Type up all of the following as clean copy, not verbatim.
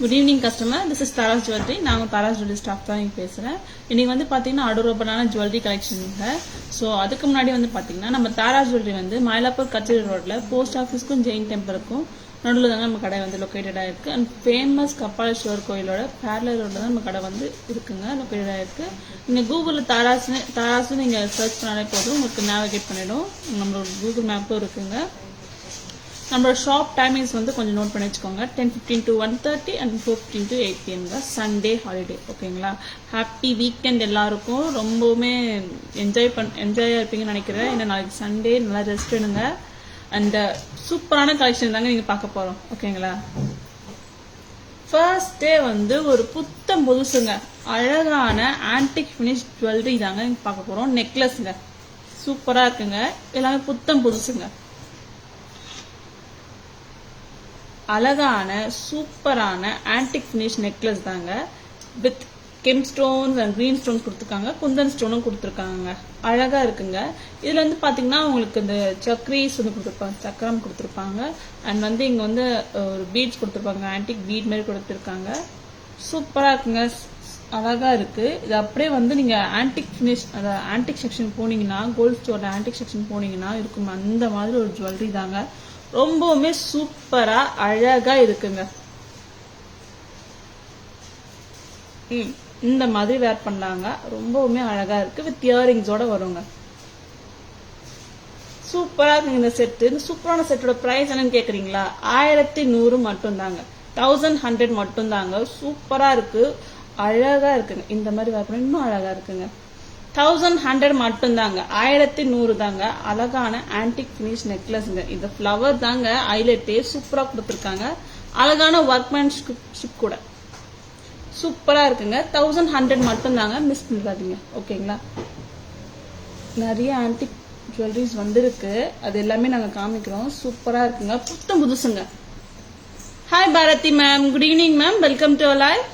Good evening customer, this is Tara's jewellery. நான் Tara's jewellery staff தான் இங்கே பேசுகிறேன். இன்றைக்கி வந்து பார்த்தீங்கன்னா அடோரபனான ஜுவல்லரி கலெக்ஷனுங்க. ஸோ அதுக்கு முன்னாடி வந்து பார்த்தீங்கன்னா நம்ம தாராஸ் ஜுவல்லரி வந்து மயிலாப்பூர் கச்சேரி ரோட்டில் போஸ்ட் ஆஃபீஸ்க்கும் ஜெயின் டெம்பிளுக்கும் நடுவில் தாங்க நம்ம கடை வந்து லொக்கேட்டடாக இருக்குது. அண்ட் ஃபேமஸ் கபாலீஸ்வரர் கோயிலோட பேரலர் ரோட்டில் தான் நம்ம கடை வந்து இருக்குங்க, லொக்கேட்டடாக இருக்குது. நீங்கள் கூகுளில் தாராஸ் நீங்கள் சர்ச் பண்ணாலே போதும், உங்களுக்கு நேவிகேட் பண்ணிவிடும். நம்மளோட கூகுள் மேப்பும் இருக்குங்க. நம்மளோட ஷாப் டைமிங்ஸ் வந்து கொஞ்சம் நோட் பண்ணி வச்சுக்கோங்க. 10:15 to 1:30 and 4:15 to 8 PM Sunday holiday. ஓகேங்களா? ஹாப்பி வீக்கெண்ட் எல்லாருக்கும். ரொம்பவுமே என்ஜாயாக இருப்பீங்கன்னு நினைக்கிறேன். ஏன்னா நாளைக்கு சண்டே, நல்லா ரெஸ்ட் எடுங்க. அண்ட் சூப்பரான கலெக்ஷன் தாங்க நீங்கள் பார்க்க போகிறோம். ஓகேங்களா? ஃபர்ஸ்ட் டே வந்து ஒரு புத்தம் புதுசுங்க, அழகான ஆன்டிக் ஃபினிஷ் ஜுவல்லரி தாங்க நீங்கள் பார்க்க போகிறோம். நெக்லஸ்ங்க, சூப்பராக இருக்குங்க. எல்லாமே புத்தம் புதுசுங்க. அழகான சூப்பரான ஆன்டிக் ஃபினிஷ் நெக்லஸ் தாங்க. With gem stones and green stones கொடுத்துருக்காங்க, குந்தன் ஸ்டோனும் கொடுத்துருக்காங்க. அழகா இருக்குங்க. இதுல வந்து பாத்தீங்கன்னா உங்களுக்கு இந்த சக்ரீஸ் வந்து கொடுத்துருப்பாங்க, சக்கரம் கொடுத்துருப்பாங்க. அண்ட் வந்து இங்க வந்து ஒரு பீட்ஸ் கொடுத்துருப்பாங்க, ஆன்டிக் பீட் மாதிரி கொடுத்துருக்காங்க. சூப்பரா இருக்குங்க, அழகா இருக்கு. இது அப்படியே வந்து நீங்க ஆன்டிக் ஃபினிஷ், அதாவது ஆன்டிக் செக்ஷன் போனீங்கன்னா, கோல்ட் ஸ்டோர்ல ஆன்டிக் செக்ஷன் போனீங்கன்னா இருக்கும் அந்த மாதிரி ஒரு ஜுவல்லரி தாங்க. ரொம்பவுமே சூப்பரா அழகா இருக்குங்க. இந்த மாதிரி வேர் பண்ணாங்க, ரொம்பவுமே அழகா இருக்கு. வித் இயரிங்ஸோட வருங்க. சூப்பரா இருக்குங்க இந்த செட்டு. இந்த சூப்பரான செட்டோட பிரைஸ் என்னன்னு கேக்குறீங்களா? 1100 மட்டும் தாங்க, 1100 மட்டும் தாங்க. சூப்பரா இருக்கு, அழகா இருக்குங்க. இந்த மாதிரி வேர் பண்ண இன்னும் அழகா இருக்குங்க. 1100 மட்டும் தாங்க, 1100 தாங்க. அழகான ஆன்டிக் ஃபினிஷ் நெக்லஸ்ங்க. இந்த ஃபிளவர் தாங்க ஹைலைட்டே. சூப்பரா கொடுத்துருக்காங்க. அழகான ஒர்க்மேன்ஷிப் கூட சூப்பரா இருக்குங்க. 1100 மட்டும் தாங்க, மிஸ் பண்ணிடாதீங்க. ஓகேங்களா? நிறைய ஆன்டிக் ஜுவல்லரிஸ் வந்திருக்கு, அது எல்லாமே நாங்க காமிக்கிறோம். சூப்பரா இருக்குங்க, புத்தம் புதுசுங்க. Hi Bharathi ma'am, good evening ma'am, welcome to our live.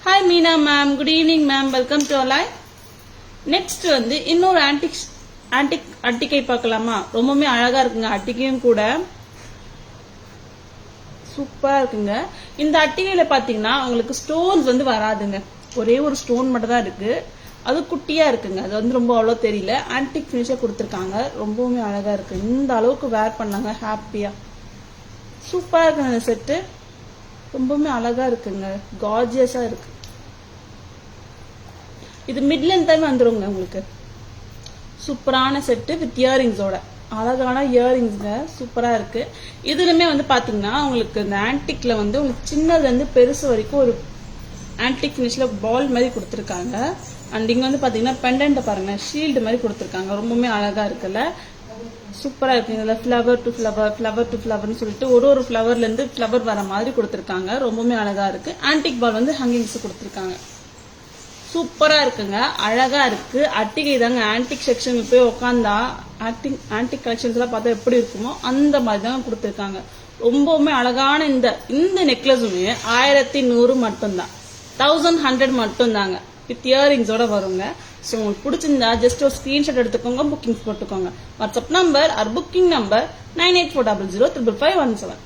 Hi Meena ma'am, good evening ma'am, welcome to our live. Next வந்து இன்னொரு ஆன்டிக் அட்டிகை பார்க்கலாமா? ரொம்பவுமே அழகா இருக்குங்க. அட்டிகையும் கூட சூப்பரா இருக்குங்க. இந்த அட்டிகையில பாத்தீங்கன்னா உங்களுக்கு ஸ்டோன்ஸ் வந்து வராதுங்க, ஒரே ஒரு ஸ்டோன் மட்டும் தான் இருக்கு. அது குட்டியா இருக்குங்க, அது வந்து ரொம்ப அவ்வளோ தெரியல. ஆன்டிக் ஃபினிஷா கொடுத்துருக்காங்க, ரொம்பவுமே அழகா இருக்கு. இந்த அளவுக்கு வேர் பண்ணாங்க ஹாப்பியா. சூப்பரா இருக்குங்க இந்த செட்டு, ரொம்பவுமே அழகா இருக்குங்க, கார்ஜியஸா இருக்கு. இது மிட்லென்த் டைம் வந்துருங்க உங்களுக்கு. சூப்பரான செட்டு வித் இயரிங்ஸோட, அழகான இயரிங்ஸ்ங்க, சூப்பரா இருக்கு. இதுலயுமே வந்து பாத்தீங்கன்னா உங்களுக்கு இந்த ஆன்டிக்ல வந்து உங்களுக்கு சின்னதுல இருந்து பெருசு வரைக்கும் ஒரு ஆன்டிக் ஃபினிஷ்ல பால் மாதிரி கொடுத்துருக்காங்க. அண்ட் இங்க வந்து பாத்தீங்கன்னா பெண்டன்ட் பாருங்க, ஷீல்டு மாதிரி கொடுத்துருக்காங்க. ரொம்பவுமே அழகா இருக்குல்ல, சூப்பரா இருக்கு. இதுல ஃபிளவர் டு ஃபிளவர்னு சொல்லிட்டு ஒரு ஃபிளவர்ல இருந்து ஃபிளவர் வர மாதிரி கொடுத்துருக்காங்க. ரொம்பவுமே அழகா இருக்கு. ஆன்டிக் பால் வந்து ஹங்கிங்ஸ் கொடுத்துருக்காங்க. சூப்பரா இருக்குங்க, அழகா இருக்கு. அட்டிகை தாங்க. ஆன்டிக் செக்ஷன்ல போய் உட்காந்தா ஆன்டிக் கலெக்ஷன்ஸ் எல்லாம் பார்த்தா எப்படி இருக்குமோ அந்த மாதிரி தாங்க கொடுத்துருக்காங்க. ரொம்பவுமே அழகான இந்த நெக்லஸுமே 1100 மட்டும்தான், 1100 மட்டும் தாங்க. வித் இயரிங்ஸோட வருங்க. ஸோ உங்களுக்கு பிடிச்சிருந்தா ஜஸ்ட் ஒரு ஸ்கிரீன்ஷாட் எடுத்துக்கோங்க, புக்கிங் போட்டுக்கோங்க. WhatsApp number or booking number 9840055517.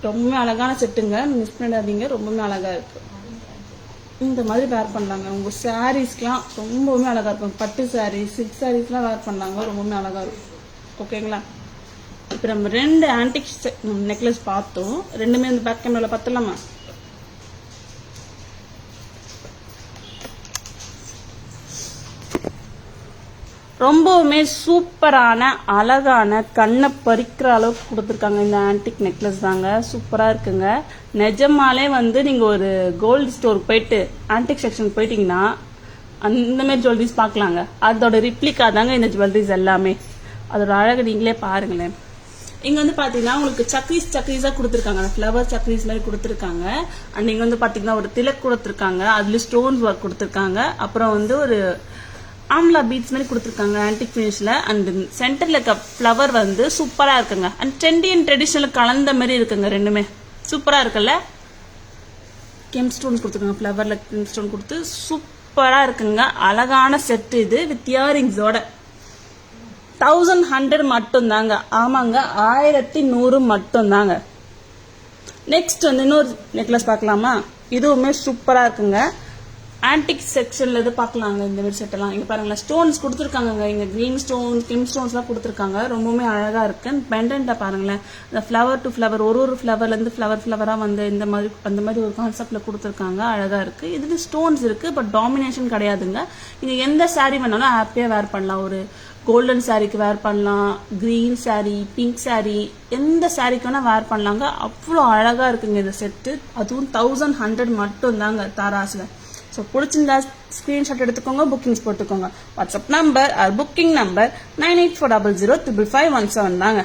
ரொம்பவுமே அழகான செட்டுங்க, மிஸ் பண்ணிடாதீங்க. ரொம்பவுமே அழகா இருக்கு. இந்த மாதிரி வேர் பண்ணலாங்க. உங்க சாரீஸ்லாம் ரொம்பவுமே அழகா இருக்கும். பட்டு சாரீ, சில்க் சாரீஸ்லாம் வேர் பண்ணாங்க, ரொம்பவுமே அழகா இருக்கும். ஓகேங்களா? இப்போ நம்ம 2 ஆன்டிக் நெக்லஸ் பார்த்தோம். ரெண்டுமே இந்த பேக் கேமரால பார்த்துலாமா? ரொம்பவுமே சூப்பரான அழகான கண்ணை பறிக்கிற அளவுக்கு கொடுத்துருக்காங்க. இந்த ஆன்டிக் நெக்லஸ் தாங்க, சூப்பரா இருக்குங்க. நிஜமாலே வந்து நீங்க ஒரு கோல்டு ஸ்டோர் போயிட்டு ஆன்டிக் செக்ஷன் போயிட்டீங்கன்னா அந்த மாதிரி ஜுவல்லரிஸ் பார்க்கலாங்க. அதோட ரிப்ளிகா தாங்க இந்த ஜுவல்லரிஸ் எல்லாமே. அதோட அழகு நீங்களே பாருங்களேன். இங்க வந்து பாத்தீங்கன்னா உங்களுக்கு சக்ரீஸா கொடுத்துருக்காங்க, ஃபிளவர் சக்ரீஸ் மாதிரி கொடுத்துருக்காங்க. அண்ட் இங்க வந்து பாத்தீங்கன்னா ஒரு திலக் கொடுத்துருக்காங்க, அதுல ஸ்டோன்ஸ் ஒர்க் கொடுத்துருக்காங்க. அப்புறம் வந்து ஒரு ஆம்லா பீட்ஸ் மாதிரி கொடுத்துருக்காங்க ஆன்டிக் ஃபினிஷ்ல. அண்ட் சென்டர்ல இருக்க ஃபிளவர் வந்து சூப்பரா இருக்குங்க. அண்ட் ட்ரெண்டி அண்ட் ட்ரெடிஷனல் கலந்த மாதிரி இருக்குங்க. ரெண்டுமே சூப்பரா இருக்குல்ல. கெம் ஸ்டோன்ஸ் கொடுத்துருக்காங்க, ஃபிளவர்ல கெம் ஸ்டோன் கொடுத்து சூப்பரா இருக்குங்க. அழகான செட் இது வித் இயரிங்ஸோட. 1100 மட்டும் தாங்க. ஆமாங்க, 1100 மட்டும் தாங்க. நெக்ஸ்ட் வந்து இன்னொரு நெக்லஸ் பார்க்கலாமா? இதுவுமே சூப்பரா இருக்குங்க. ஆன்டிக் செக்ஷன்ல இது பார்க்கலாங்க. இந்த மாதிரி செட் எல்லாம் இங்க பாருங்களேன், ஸ்டோன்ஸ் கொடுத்துருக்காங்க. இங்க கிரீன் ஸ்டோன், கிம் ஸ்டோன்ஸ் எல்லாம் கொடுத்துருக்காங்க. ரொம்பவுமே அழகா இருக்கு. பெண்டன்ட்டா பாருங்களேன், இந்த ஃபிளவர் டு ஃபிளவர், ஒரு ஃபிளவர்ல இருந்து ஃபிளவரா வந்து இந்த மாதிரி அந்த மாதிரி ஒரு கான்செப்ட்ல கொடுத்துருக்காங்க. அழகா இருக்கு. இதுல ஸ்டோன்ஸ் இருக்கு, பட் டாமினேஷன் கிடையாதுங்க. நீங்க எந்த சாரீ வேணாலும் ஹாப்பியா வேர் பண்ணலாம். ஒரு கோல்டன் சாரிக்கு வேர் பண்ணலாம், கிரீன் சாரி, பிங்க் சாரி, எந்த சாரிக்கு வேணா வேர் பண்ணலாங்க. அவ்வளோ அழகா இருக்குங்க இந்த செட்டு. அதுவும் 1100 மட்டும் தாங்க தாராஸ்ல. ஸோ பிடிச்சிருந்தா ஸ்க்ரீன்ஷாட் எடுத்துக்கோங்க, புக்கிங்ஸ் போட்டுக்கோங்க. WhatsApp number or booking number 9840055517 தாங்க.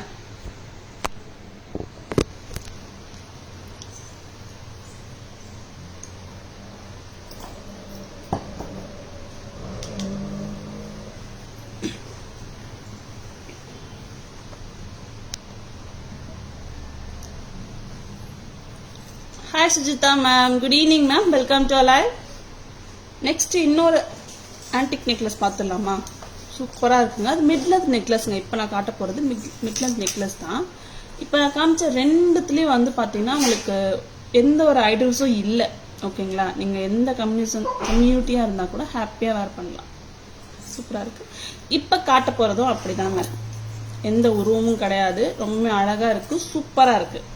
Hi Sujita ma'am, good evening ma'am, welcome to our live. Next இன்னொரு ஆன்டிக் நெக்லஸ் பார்த்துடலாமா? சூப்பராக இருக்குங்க. அது மிட்லென்த் நெக்லஸ்ங்க. இப்போ நான் காட்ட போகிறது மிட்லென்த் நெக்லஸ் தான். இப்போ நான் காமிச்ச ரெண்டுத்துலேயும் வந்து பார்த்தீங்கன்னா உங்களுக்கு எந்த ஒரு ஐடல்ஸும் இல்லை. ஓகேங்களா? நீங்கள் எந்த கம்யூனிட்டியாக இருந்தால் கூட ஹாப்பியாக வேர் பண்ணலாம். சூப்பராக இருக்குது. இப்போ காட்ட போகிறதும் அப்படிதாங்க. எந்த உருவமும் கிடையாது. ரொம்பவே அழகாக இருக்குது, சூப்பராக இருக்குது.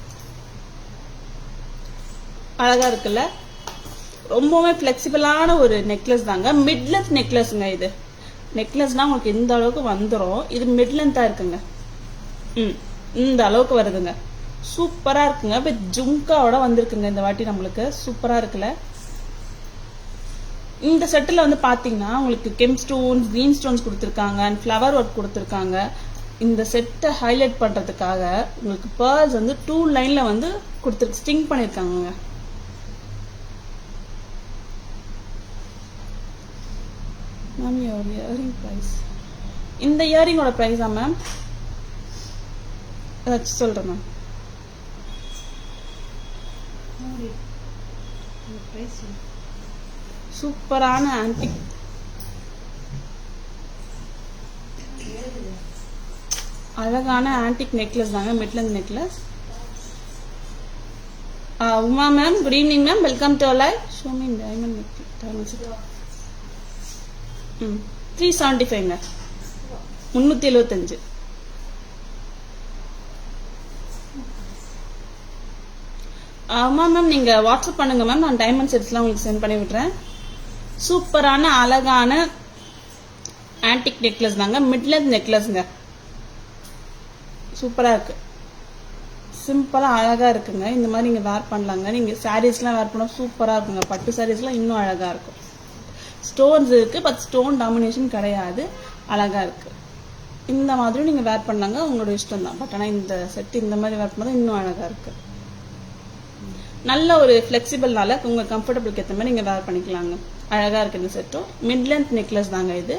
அழகாக இருக்குல்ல? ரொம்பவே ஃபிளெக்சிபிளான ஒரு நெக்லஸ் தாங்க. மிட்லென்த் நெக்லஸ்ங்க. இது நெக்லஸ்னா உங்களுக்கு இந்த அளவுக்கு வந்துடும். இது மிட்லென்த்தா இருக்குங்க. இந்த அளவுக்கு வருதுங்க. சூப்பரா இருக்குங்க. வித் ஜும்காவோட வந்திருக்குங்க இந்த வாட்டி நம்மளுக்கு. சூப்பரா இருக்குல்ல? இந்த செட்டில் வந்து பாத்தீங்கன்னா உங்களுக்கு கெம் ஸ்டோன்ஸ், கிரீன் ஸ்டோன்ஸ் கொடுத்துருக்காங்க அண்ட் ஃபிளவர் ஒர்க் கொடுத்துருக்காங்க. இந்த செட்டை ஹைலைட் பண்றதுக்காக உங்களுக்கு பேர்ல்ஸ் வந்து 2 லைன்ல வந்து கொடுத்துருக்கு, ஸ்டிங் பண்ணிருக்காங்க. மேம் யோர் இயரிங் ப்ரைஸ், இந்த இயரிங்கோட ப்ரைஸா மேம்? ஏதாச்சும் சொல்கிறேன் மேம். சூப்பரான ஆன்டிக் அழகான ஆன்டிக் நெக்லஸ் தாங்க, midlength necklace. Uma ma'am, good evening ma'am, welcome to our live. Show me diamond necklace 375ங்க, 375. ஆமா மேம், நீங்க வாட்ஸ்அப் பண்ணுங்க மேம், நான் டைமண்ட் செட்ஸ்லாம் உங்களுக்கு சென்ட் பண்ணி விட்டுறேன். சூப்பரான அழகான ஆன்டிக் நெக்லஸ் தாங்க, மிட்லென்த் நெக்லஸ்ங்க. சூப்பரா இருக்கு, சிம்பிளா அழகா இருக்குங்க. இந்த மாதிரி நீங்க வேர் பண்ணலாங்க. நீங்க சாரீஸ்லாம் வேர் பண்ணா சூப்பரா இருக்குங்க. பட்டு சாரீஸ்லாம் இன்னும் அழகா இருக்கும். ஸ்டோன்ஸ் இருக்கு, பட் ஸ்டோன் டாமினேஷன் கிடையாது. அழகா இருக்கு. இந்த மாதிரி நீங்க வேர் பண்ணாங்க, உங்களோட இஷ்டம் தான். பட் ஆனால் இந்த செட் இந்த மாதிரி வேர் பண்ணா இன்னும் அழகா இருக்கு. நல்ல ஒரு ஃபிளெக்சிபிள்னால உங்க கம்ஃபர்டபுளுக்கு ஏற்ற மாதிரி நீங்க வேர் பண்ணிக்கலாங்க. அழகா இருக்கு இந்த செட்டும். மிட்லென்த் நெக்லஸ் தாங்க இது.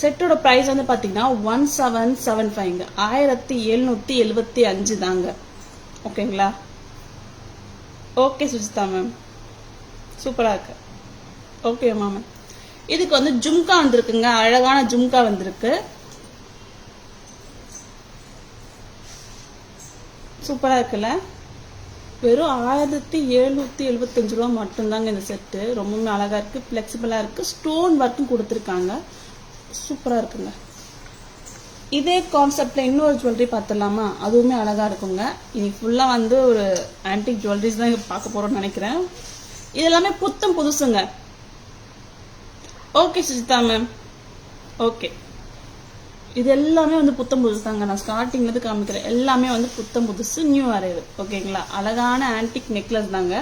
செட்டோட பிரைஸ் வந்து பாத்தீங்கன்னா 1775, 1775 தாங்க. ஓகேங்களா? ஓகே சுஜிதா மேம், சூப்பரா இருக்கு. Okay ma'am. இதுக்கு வந்து ஜும்கா வந்திருக்குங்க, அழகான ஜும்கா வந்திருக்கு. சூப்பரா இருக்குல்ல? வெறும் 1775 ரூபா மட்டும்தாங்க இந்த செட்டு. ரொம்பவுமே அழகா இருக்கு, பிளெக்சிபிளா இருக்கு, ஸ்டோன் ஒர்க்கும் கொடுத்துருக்காங்க. சூப்பரா இருக்குங்க. இதே கான்செப்ட்ல இன்னொரு ஜுவல்லரி பார்த்துடலாமா? அதுவுமே அழகா இருக்குங்க. இன்னைக்கு ஃபுல்லா வந்து ஒரு ஆன்டிக் ஜுவல்லரிஸ் தான் பார்க்க போறோம்னு நினைக்கிறேன். இது எல்லாமே புத்தம் புதுசுங்க. Okay Sujitha ma'am, okay. இது எல்லாமே வந்து புத்தம் புதுசு தாங்க. நான் ஸ்டார்டிங்ல இருந்து காமிக்கிறேன், எல்லாமே வந்து புத்தம் புதுசு, நியூ அரைவல். ஓகேங்களா? அழகான ஆன்டிக் நெக்லஸ் தாங்க.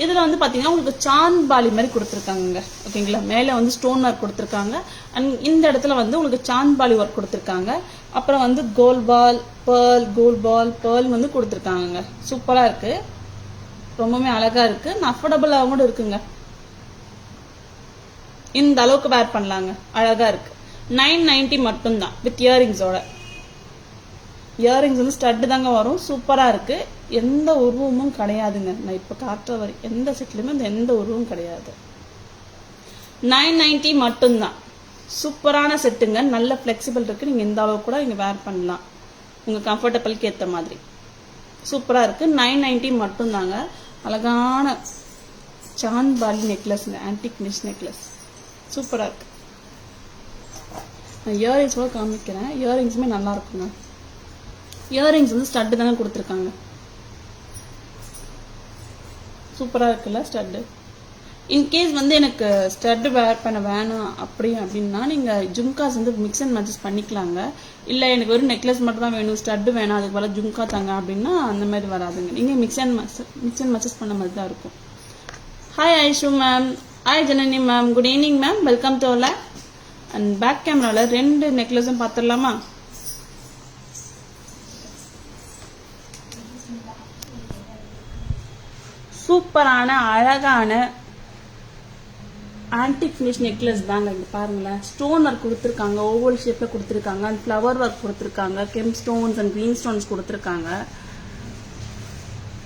இதுல வந்து பாத்தீங்கன்னா உங்களுக்கு சாந்த் பாலி மாதிரி கொடுத்துருக்காங்க. ஓகேங்களா? மேல வந்து ஸ்டோன் ஒர்க் கொடுத்துருக்காங்க அண்ட் இந்த இடத்துல வந்து உங்களுக்கு சாந்த் பாலி ஒர்க் கொடுத்துருக்காங்க. அப்புறம் வந்து கோல்ட் பால், பேர்ல் வந்து கொடுத்துருக்காங்க. சூப்பரா இருக்கு, ரொம்பவுமே அழகா இருக்கு, அஃபோர்டபுளாகவும் கூட இருக்குங்க. இந்த அளவுக்கு வேர் பண்ணலாங்க. அழகா இருக்கு. 990 மட்டும்தான் வித் இயரிங்ஸோட. இயரிங்ஸ் வந்து ஸ்டட் தாங்க வரும். சூப்பரா இருக்கு. எந்த உருவமும் கிடையாதுங்க. நான் இப்ப காட்டுற வரை எந்த செட்லயுமே எந்த உருவமும் கிடையாது. 990 மட்டும்தான். சூப்பரான செட்டுங்க. நல்ல பிளெக்சிபிள் இருக்கு. நீங்க இந்த அளவுக்கு கூட நீங்க வேர் பண்ணலாம், உங்க கம்ஃபர்டபுளுக்கு ஏத்த மாதிரி. சூப்பராக இருக்குது. 990 மட்டும்தாங்க. அழகான சாந்த் பாலி நெக்லஸ்ங்க, ஆன்டிக் ஃபினிஷ் நெக்லஸ் சூப்பராக இருக்குது. நான் இயரிங்ஸ் கூட காமிக்கிறேன். இயரிங்ஸுமே நல்லா இருக்குங்க. இயரிங்ஸ் வந்து ஸ்டட்டு தானே கொடுத்துருக்காங்க. சூப்பராக இருக்குல்ல ஸ்டட்டு. இன்கேஸ் வந்து எனக்கு ஸ்டட்டு வேர் பண்ண வேணாம் அப்படின்னா நீங்கள் ஜும்காஸ் வந்து மிக்ஸ் அண்ட் மேட்சஸ் பண்ணிக்கலாங்க. இல்லை எனக்கு வெறும் நெக்லஸ் மட்டும் தான் வேணும், ஸ்டட்டு வேணாம், அதுக்கு போல ஜும்கா தாங்க அப்படின்னா அந்த மாதிரி வராதுங்க. நீங்கள் மிக்ஸ் அண்ட் மேட்சஸ் பண்ண மாதிரி தான் இருக்கும். Hi Aishu ma'am, hi Janani ma'am, good evening ma'am, welcome to ஓலா. அண்ட் பேக் கேமராவில் 2 நெக்லஸும் பார்த்துடலாமா? சூப்பரான அழகான ஆன்டிக் ஃபினிஷ் நெக்லஸ் தாங்க. இங்கே பாருங்களேன், ஸ்டோன் ஒர்க் கொடுத்துருக்காங்க, ஓவல் ஷேப்பில் கொடுத்துருக்காங்க, அண்ட் ஃப்ளவர் ஒர்க் கொடுத்துருக்காங்க, gem stones and green stones கொடுத்துருக்காங்க.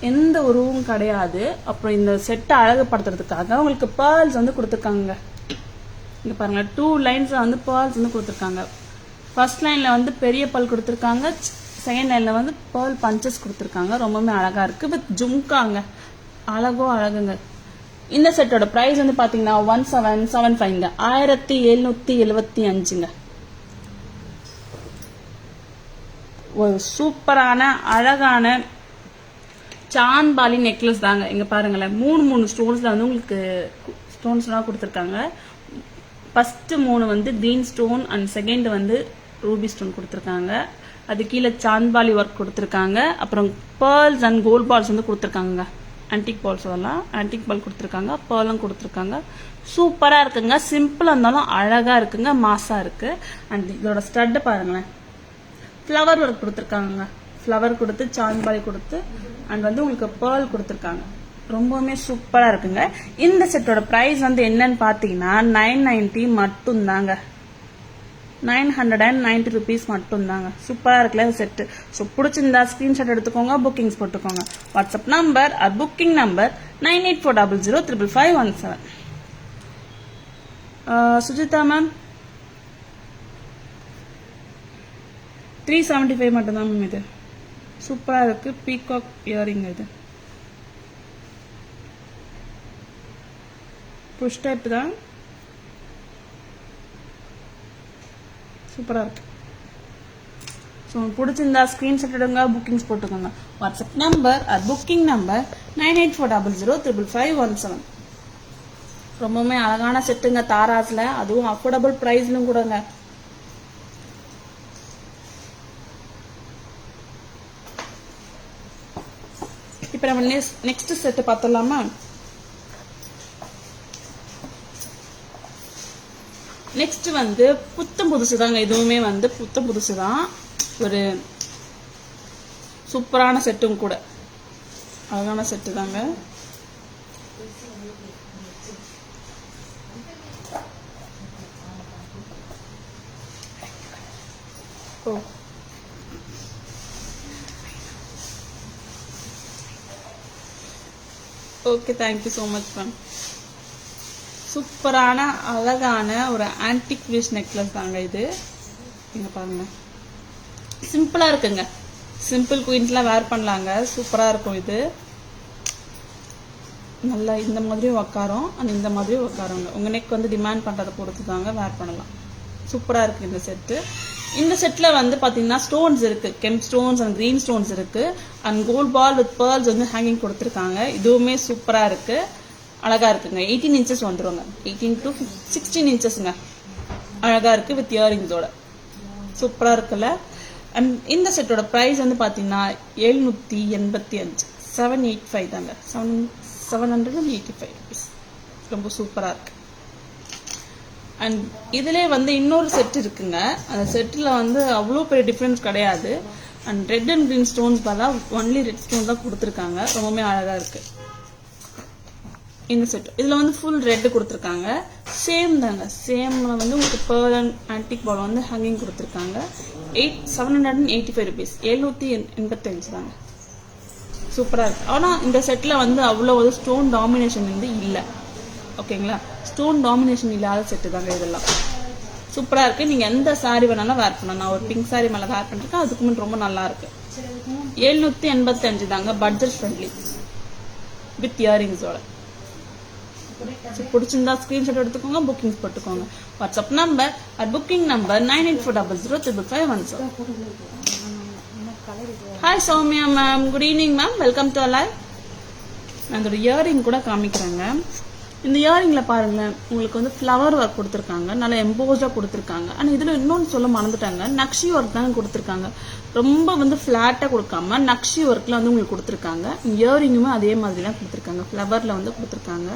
எந்த உருவும் கிடையாது. அப்புறம் இந்த செட்டை அழகுப்படுத்துறதுக்காக உங்களுக்கு பேர்ல்ஸ் வந்து கொடுத்துருக்காங்க. இங்கே பாருங்கள், 2 லைன்ஸில் வந்து பேர்ல்ஸ் வந்து கொடுத்துருக்காங்க. ஃபர்ஸ்ட் லைனில் வந்து பெரிய பல் கொடுத்துருக்காங்க, செகண்ட் லைனில் வந்து பேர்ல் பஞ்சஸ் கொடுத்துருக்காங்க. ரொம்பவுமே அழகாக இருக்குது. வித் ஜும்காங்க, அழகுங்க. இந்த செட்டோட ப்ரைஸ் வந்து பார்த்தீங்கன்னா 1775ங்க, 1775ங்க. ஒரு சூப்பரான அழகான சாந்த் பாலி நெக்லஸ் தாங்க. இங்கே பாருங்களேன், 3 ஸ்டோன்ஸில் வந்து உங்களுக்கு ஸ்டோன்ஸ்லாம் கொடுத்துருக்காங்க. ஃபர்ஸ்ட் 3 வந்து கிரீன் ஸ்டோன் அண்ட் செகண்ட் வந்து ரூபி ஸ்டோன் கொடுத்துருக்காங்க. அது கீழே சாந்த் பாலி ஒர்க் கொடுத்துருக்காங்க. அப்புறம் பேர்ல்ஸ் அண்ட் கோல்ட் பால்ஸ் வந்து கொடுத்துருக்காங்க. ஆன்டிக் பால்ஸ் அதெல்லாம் ஆன்டிக் பால் கொடுத்துருக்காங்க, பேர்லும் கொடுத்துருக்காங்க. சூப்பராக இருக்குங்க. சிம்பிளாக இருந்தாலும் அழகாக இருக்குங்க, மாசாக இருக்குது. அண்ட் இதோட ஸ்டட்டு பாருங்களேன், ஃப்ளவர் ஒர்க் கொடுத்துருக்காங்க. ஃப்ளவர் கொடுத்து சாந்த் பாலி கொடுத்து அண்ட் வந்து உங்களுக்கு பேர்ல் கொடுத்துருக்காங்க. ரொம்பவுமே சூப்பராக இருக்குங்க. இந்த செட்டோட ப்ரைஸ் வந்து என்னன்னு பார்த்தீங்கன்னா 990 மட்டும்தாங்க. 990 rupees மட்டும்தாங்க. சூப்பராக இருக்குல்ல செட்டு. ஸோ பிடிச்சிருந்தா ஸ்க்ரீன்ஷாட் எடுத்துக்கோங்க, புக்கிங்ஸ் போட்டுக்கோங்க. WhatsApp number or booking number 9840055517. Sujitha ma'am 375 மட்டும்தான் மேம். இது சூப்பராக இருக்குது. பீகாக் இயரிங் இது புஷ் டைப் தான், சூப்பராக இருக்கு. ஸோ பிடிச்சிருந்தா ஸ்க்ரீன்ஷாட் எடுங்க, புக்கிங்ஸ் போட்டுக்கோங்க. WhatsApp number or booking number 9840055517. ரொம்பவுமே அழகான செட்டுங்க, தாராஸில், அதுவும் அஃபோர்டபுள் ப்ரைஸ்லும் கூடங்க. இப்போ நம்ம நெக்ஸ்ட் செட்டு பார்த்துடலாமா? நெக்ஸ்ட் வந்து புத்தம் புதுசு தாங்க. இதுவுமே வந்து புத்தம் புதுசு தான். ஒரு சூப்பரான செட்டும் கூட, அழகான செட்டு தாங்க. Oh okay, thank you so much ma'am. சூப்பரான அழகான ஒரு ஆன்டிக் ஃபினிஷ் நெக்லஸ் தாங்க இது. இங்கே பாருங்க, சிம்பிளாக இருக்குங்க. சிம்பிள் குயின்ஸ்லாம் வேர் பண்ணலாங்க, சூப்பராக இருக்கும். இது நல்லா இந்த மாதிரியும் உக்காரும் அண்ட் இந்த மாதிரியும் உக்காருங்க. உங்கள் நெக் வந்து டிமாண்ட் பண்ணுறதை பொறுத்து தாங்க வேர் பண்ணலாம். சூப்பராக இருக்குது இந்த செட்டு. இந்த செட்டில் வந்து பார்த்தீங்கன்னா ஸ்டோன்ஸ் இருக்குது, gem stones and green stones இருக்குது. And gold ball with pearls வந்து ஹேங்கிங் கொடுத்துருக்காங்க. இதுவுமே சூப்பராக இருக்குது, அழகாக இருக்குங்க. 18 inches வந்துடுங்க, 18 to 16 inchesங்க. அழகாக இருக்குது வித் இயரிங்ஸோட, சூப்பராக இருக்குல்ல. அண்ட் இந்த செட்டோட ப்ரைஸ் வந்து பார்த்தீங்கன்னா 785, 785 தாங்க, 785 rupees. ரொம்ப சூப்பராக இருக்குது. அண்ட் இதிலே வந்து இன்னொரு செட் இருக்குங்க. அந்த செட்டில் வந்து அவ்வளோ பெரிய டிஃப்ரென்ஸ் கிடையாது. And red and green stones பார்த்தா ஒன்லி ரெட் ஸ்டோன் தான் கொடுத்துருக்காங்க. ரொம்பவுமே அழகாக இருக்குது இந்த செட். இதில் வந்து ஃபுல் ரெட்டு கொடுத்துருக்காங்க. சேம் தாங்க, சேமில் வந்து உங்களுக்கு பேர்ல் அண்ட் ஆன்டிக் பால் வந்து ஹேங்கிங் கொடுத்துருக்காங்க. 785 rupees, 785 தாங்க. சூப்பராக இருக்குது. ஆனால் இந்த செட்டில் வந்து அவ்வளோ ஒரு ஸ்டோன் டாமினேஷன் வந்து இல்லை, ஓகேங்களா. ஸ்டோன் டாமினேஷன் இல்லாத செட்டு தாங்க இதெல்லாம். சூப்பரா இருக்கு. நீங்க எந்த சாரி வேணாலும் வேர் பண்ணலாம். நான் ஒரு பிங்க் சாரி மேல வேர் பண்ணிருக்கேன். அதுக்கு ரொம்ப நல்லா இருக்கு. 785 தாங்க, பட்ஜெட் ஃப்ரெண்ட்லி வித் இயரிங்ஸோட. பிடிச்சிருந்தா ஸ்கிரீன்ஷாட் எடுத்துக்கோங்க, புக்கிங்ஸ் போட்டுக்கோங்க. WhatsApp number booking number 9840055517. Hi Sowmya ma'am, good evening ma'am, welcome to alive. நான் இதோட இயரிங் கூட காமிக்கிறேங்க. இந்த இயரிங்ல பாருங்களேன், உங்களுக்கு வந்து ஃப்ளவர் ஒர்க் கொடுத்துருக்காங்க, நல்லா எம்போஸ்டா கொடுத்துருக்காங்க. ஆனால் இதுல இன்னொன்று சொல்ல மறந்துட்டாங்க, நக்ஷி ஒர்க் தாங்க கொடுத்துருக்காங்க. ரொம்ப வந்து ஃபிளாட்டா கொடுக்காம நக்ஷி ஒர்க்ல வந்து உங்களுக்கு கொடுத்துருக்காங்க. இயரிங்குமே அதே மாதிரி தான் கொடுத்துருக்காங்க, ஃப்ளவர்ல வந்து கொடுத்துருக்காங்க.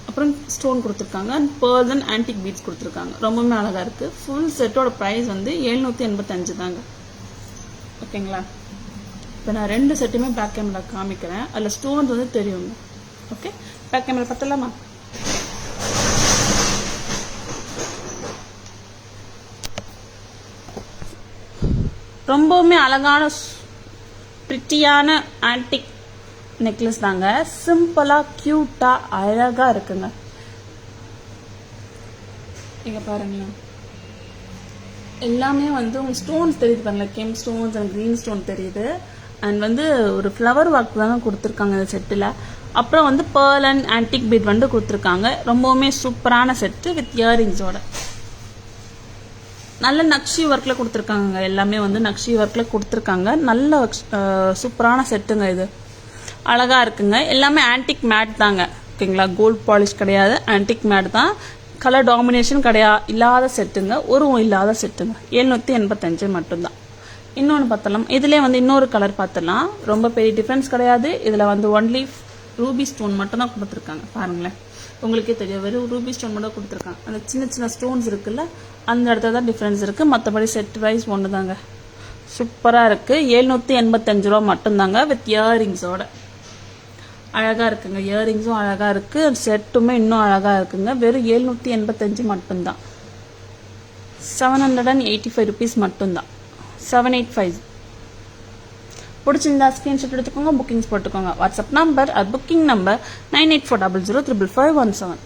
அப்புறம் ஸ்டோன் கொடுத்துருக்காங்க, பேர்ல் அண்ட் ஆன்டிக் பீட்ஸ் கொடுத்துருக்காங்க. ரொம்பவே அழகா இருக்கு. ஃபுல் செட்டோட ப்ரைஸ் வந்து 785 தாங்க. ஓகேங்களா? இப்போ நான் 2 செட்டுமே பேக் கேமரா காமிக்கிறேன். அதில் ஸ்டோன்ஸ் வந்து தெரியுங்க. ஓகே, பேக் கேமரா பார்த்தலாமா? ரொம்பவுமே அழகான பிரிட்டியான ஆன்டிக் நெக்லஸ் தாங்க. சிம்பிளா கியூட்டா அழகா இருக்குங்க. இங்க பாருங்களேன், எல்லாமே வந்து உங்களுக்கு ஸ்டோன்ஸ் தெரியுது பாருங்க, gem stones and green stone தெரியுது. அண்ட் வந்து ஒரு ஃப்ளவர் ஒர்க் தாங்க கொடுத்துருக்காங்க இந்த செட்டில். அப்புறம் வந்து பேர்ல் அண்ட் ஆன்டிக் பீட் வந்து கொடுத்துருக்காங்க. ரொம்பவுமே சூப்பரான செட்டு வித் இயரிங்ஸோட. நல்ல நக்ஷி ஒர்க்ல கொடுத்துருக்காங்க. எல்லாமே வந்து நக்ஷி ஒர்க்ல கொடுத்துருக்காங்க. நல்ல சூப்பரான செட்டுங்க. இது அழகா இருக்குங்க. எல்லாமே ஆன்டிக் மேட் தாங்க. ஓகேங்களா? கோல்ட் பாலிஷ் கிடையாது, ஆன்டிக் மேட் தான். கலர் டாமினேஷன் இல்லாத செட்டுங்க, உருவம் இல்லாத செட்டுங்க. 785 மட்டும்தான். இன்னொன்று பார்த்தலாம், இதுலேயே வந்து இன்னொரு கலர் பார்த்தலாம். ரொம்ப பெரிய டிஃப்ரென்ஸ் கிடையாது. இதில் வந்து ஒன்லி ரூபி ஸ்டோன் மட்டும் தான் கொடுத்துருக்காங்க. பாருங்களேன், உங்களுக்கே தெரியும், வெறும் ரூபி ஸ்டோன் மட்டும் கொடுத்துருக்காங்க. அந்த சின்ன சின்ன ஸ்டோன்ஸ் இருக்குல்ல, அந்த இடத்துல தான் டிஃப்ரென்ஸ் இருக்கு. மற்றபடி செட் ப்ரைஸ் ஒன்று தாங்க. சூப்பராக இருக்கு. 785 ரூபா மட்டும்தாங்க வித் இயரிங்ஸோட. அழகா இருக்குங்க. இயரிங்ஸும் அழகா இருக்கு, செட்டுமே இன்னும் அழகா இருக்குங்க. வெறும் 785 மட்டும்தான். 785 ருபீஸ் மட்டும்தான். 785. பிடிச்சிருந்தா ஸ்கிரீன்ஷாட் எடுத்துக்கோங்க, புக்கிங்ஸ் போட்டுக்கோங்க. WhatsApp number booking number 9840055517.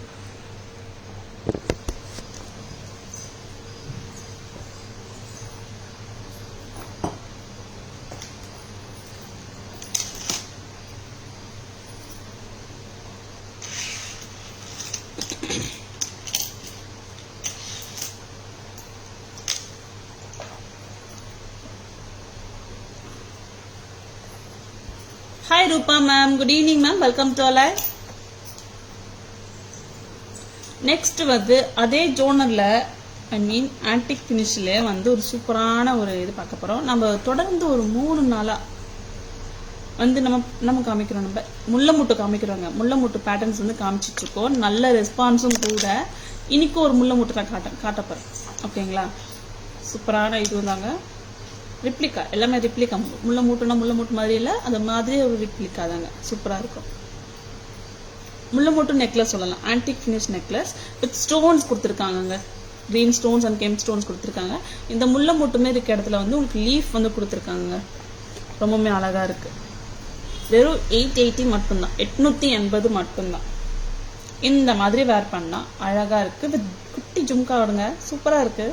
Hi Rupa ma'am, good evening ma'am, welcome to alive. Next வந்து அதே ஜோனர்ல ஆன்டிக் ஃபினிஷ்ல வந்து ஒரு சூப்பரான ஒரு இது பார்க்க போறோம். நம்ம தொடர்ந்து ஒரு 3 நாளா வந்து நம்ம காமிக்கிறோம். நம்ம முள்ளமுட்டு காமிக்கிறோங்க. முள்ளமுட்டு பேட்டர்ன்ஸ் வந்து காமிச்சிட்டு இருக்கோம். நல்ல ரெஸ்பான்ஸும் கூட. இன்னைக்கு ஒரு முள்ளமுட்டு நான் காட்டப்போறேன். ஓகேங்களா? சூப்பரான இது தாங்க. ரிப்ளிகா, எல்லாமே ரிப்ளிகா. முள்ளமூட்டு மாதிரி இல்லை, அந்த மாதிரி ஒரு ரிப்ளிகா தாங்க. சூப்பராக இருக்கும். முள்ளமூட்டு நெக்லஸ் சொல்லலாம். Antique finish necklace with stones கொடுத்துருக்காங்க. Green stones and gem stones கொடுத்துருக்காங்க. இந்த முள்ளமூட்டுமே இருக்க இடத்துல வந்து உங்களுக்கு லீஃப் வந்து கொடுத்துருக்காங்க. ரொம்பவுமே அழகா இருக்கு. வெறும் 880 மட்டும்தான். 880 மட்டும்தான். இந்த மாதிரி வேர் பண்ணா அழகா இருக்கு. வித் குட்டி ஜும்கா வருங்க. சூப்பரா இருக்கு.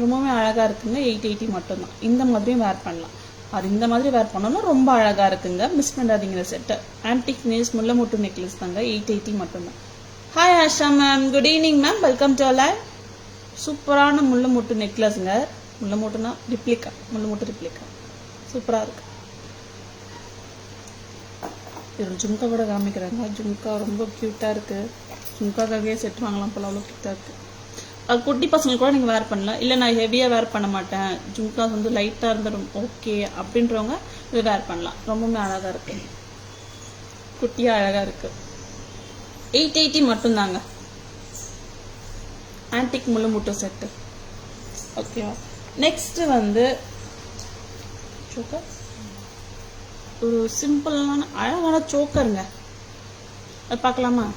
ரொம்பவே அழகா இருக்குங்க. 880 மட்டும்தான். இந்த மாதிரியும் வேர் பண்ணலாம். அது இந்த மாதிரி வேர் பண்ணணும், ரொம்ப அழகா இருக்குங்க. மிஸ் பண்ணாதீங்க செட்டு. ஆன்டிக் ஃபினிஷ் முள்ளமுட்டு நெக்லஸ் தாங்க. 880 மட்டும்தான். Hi Asha ma'am, good evening ma'am, welcome to alive. சூப்பரான முள்ளமுட்டு நெக்லஸ்ங்க. முள்ளமுட்டுனா ரிப்ளிகா, முள்ளமுட்டு ரிப்ளிகா. சூப்பரா இருக்கு. இது ஜும்கா கூட காமிக்கிறாங்க. ஜும்கா ரொம்ப கியூட்டா இருக்கு. ஜும்காக்காகவே செட் வாங்கலாம் போல, அவ்வளோ கியூட்டா இருக்கு. அது குட்டி பசங்க கூட நீங்கள் வேர் பண்ணலாம். இல்லை நான் ஹெவியாக வேர் பண்ண மாட்டேன், ஜும்காஸ் வந்து லைட்டாக இருந்தாலும் ஓகே அப்படின்றவங்க இது வேர் பண்ணலாம். ரொம்பவுமே அழகாக இருக்கு. குட்டியாக அழகாக இருக்கு. 880 மட்டும்தாங்க. ஆன்டிக் முள்ளமுட்டு செட்டு. ஓகேவா? நெக்ஸ்ட் வந்து சோக்கர். ஒரு சிம்பிளான அழகான சோக்கருங்க. அது பார்க்கலாமா?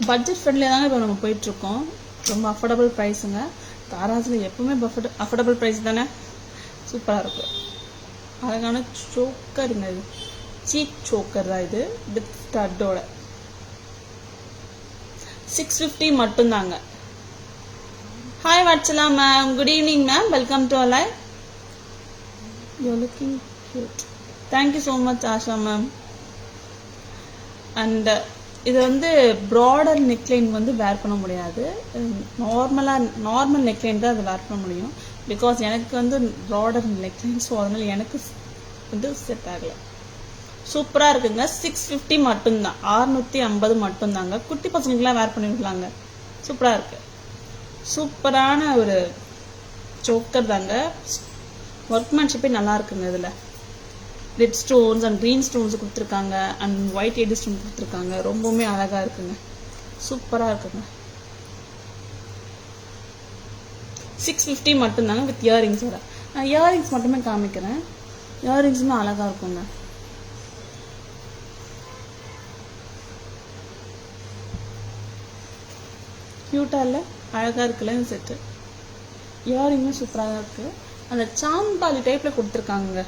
பட்ஜெட் ஃப்ரெண்ட்லியாக தாங்க இப்போ நம்ம போயிட்டுருக்கோம். ரொம்ப அஃபோர்டபுள் ப்ரைஸுங்க. தாராஸில் எப்பவுமே அஃபோர்டபுள் ப்ரைஸ் தானே. சூப்பராக இருக்கும். அழகான சோக்கருங்க. இது சீக் சோக்கர் தான். இது வித் ஸ்டட்டோட 650 மட்டும்தாங்க. Hi Vatsala ma'am, good evening ma'am, welcome to our live. You are looking cute. Thank you so much Asha ma'am. And இது வந்து ப்ராடர் நெக்லைன் வந்து வேர் பண்ண முடியாது. நார்மல் நெக்லைன் தான் அதை வேர் பண்ண முடியும். பிகாஸ் எனக்கு வந்து ப்ராடர் நெக்லைன், ஸோ அதனால எனக்கு வந்து செட் ஆகலை. சூப்பராக இருக்குங்க. 650 மட்டும்தான், 650 மட்டும்தாங்க. குட்டி பசங்களுக்குலாம் வேர் பண்ணி விடலாங்க. சூப்பராக இருக்கு. சூப்பரான ஒரு சோக்கர் தாங்க. ஒர்க்மேன்ஷிப்பே நல்லா இருக்குங்க. இதில் red stones and green stones கொடுத்துருக்காங்க அண்ட் ஒயிட் எடி ஸ்டோன் கொடுத்துருக்காங்க. ரொம்பவுமே அழகாக இருக்குங்க. சூப்பராக இருக்குங்க. 650 மட்டும்தாங்க வித் இயரிங்ஸோட. நான் இயரிங்ஸ் மட்டுமே காமிக்கிறேன். இயரிங்ஸுமே அழகாக இருக்குங்க. க்யூட்டாக இல்லை, அழகாக இருக்குல்ல இந்த செட்டு. இயரிங்குமே சூப்பராக இருக்குது. அந்த சாம்பாலி டைப்பில் கொடுத்துருக்காங்க.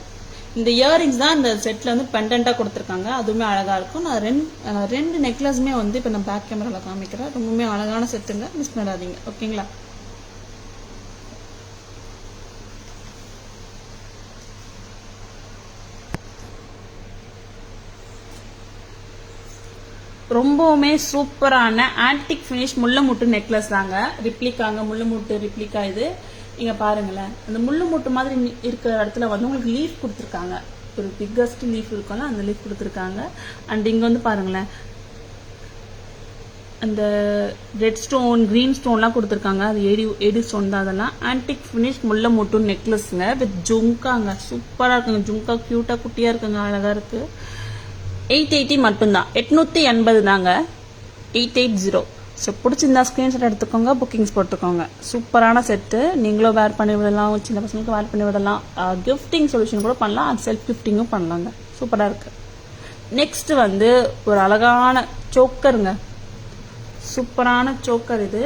இந்த இயரிங்ஸ் தான் இந்த செட்டில் வந்து பெண்டண்ட்டாக கொடுத்துருக்காங்க. அதுவுமே அழகாக இருக்கும். நான் ரெண்டு நெக்லஸுமே வந்து இப்போ நான் பேக் கேமராவில் காமிக்கிறேன். ரொம்பவுமே அழகான செட்டுங்க, மிஸ் பண்ணாதீங்க. ஓகேங்களா? ரொம்பவுமே சூப்பரான ஆன்டிக் ஃபினிஷ் முள்ளமுட்டு நெக்லஸ் தாங்க. ரிப்ளிகாங்க, முள்ளமுட்டு ரிப்ளிகா. இது இங்க பாருங்களேன், அந்த முள்ளமுட்டு மாதிரி இருக்கிற இடத்துல வந்து உங்களுக்கு லீஃப் கொடுத்துருக்காங்க. ஒரு பிக்கஸ்ட் லீஃப் இருக்கும்ல, அந்த லீஃப் கொடுத்துருக்காங்க. அண்ட் இங்க வந்து பாருங்களேன், அந்த ரெட் ஸ்டோன் கிரீன் ஸ்டோன்லாம் கொடுத்துருக்காங்க. அது எடி ஸ்டோன் தான். அதெல்லாம் ஆன்டிக் ஃபினிஷ் முள்ளமுட்டு நெக்லஸ்ங்க வித் ஜும்காங்க. சூப்பராக இருக்குங்க. ஜும்கா க்யூட்டா குட்டியா இருக்குங்க, அழகா இருக்கு. 880 மட்டும்தான், 880 தாங்க. 880. ஸோ பிடிச்சிருந்தா ஸ்க்ரீன்ஷாட் எடுத்துக்கோங்க, புக்கிங்ஸ் போட்டுக்கோங்க. சூப்பரான செட்டு. நீங்களும் வேர் பண்ணி விடலாம், சின்ன பசங்களுக்கு வேர் பண்ணி விடலாம். கிஃப்டிங் சொல்யூஷன் கூட பண்ணலாம், அது செல்ஃப் கிஃப்டிங்கும் பண்ணலாங்க. சூப்பராக இருக்கு. நெக்ஸ்ட் வந்து ஒரு அழகான சோக்கருங்க. சூப்பரான சோக்கர் இது.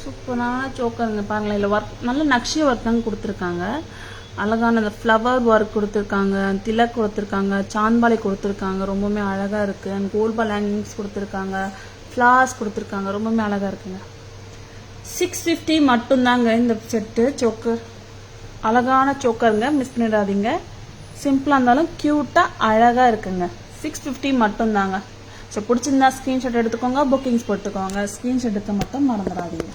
சூப்பரான சோக்கருங்க. பாருங்களேன், இல்லை ஒர்க் நல்ல நக்ஷி ஒர்க் தாங்க கொடுத்துருக்காங்க. அழகான அந்த ஃப்ளவர் ஒர்க் கொடுத்துருக்காங்க, திலக் கொடுத்துருக்காங்க, சாந்த்பாலி கொடுத்துருக்காங்க. ரொம்பவுமே அழகாக இருக்குது. அண்ட் கோல்ட் பால் ஹேங்கிங்ஸ் கொடுத்துருக்காங்க, ஃப்ளார்ஸ் கொடுத்துருக்காங்க. ரொம்பவுமே அழகாக இருக்குங்க. 650 மட்டும்தாங்க இந்த செட்டு சோக்கர். அழகான சோக்கருங்க, மிஸ் பண்ணிடாதீங்க. சிம்பிளாக இருந்தாலும் க்யூட்டாக அழகாக இருக்குங்க. 650 மட்டும்தாங்க. ஸோ பிடிச்சிருந்தா ஸ்க்ரீன்ஷாட் எடுத்துக்கோங்க, புக்கிங்ஸ் போட்டுக்கோங்க. ஸ்க்ரீன்ஷாட் எடுக்க மட்டும் மறந்துடாதீங்க.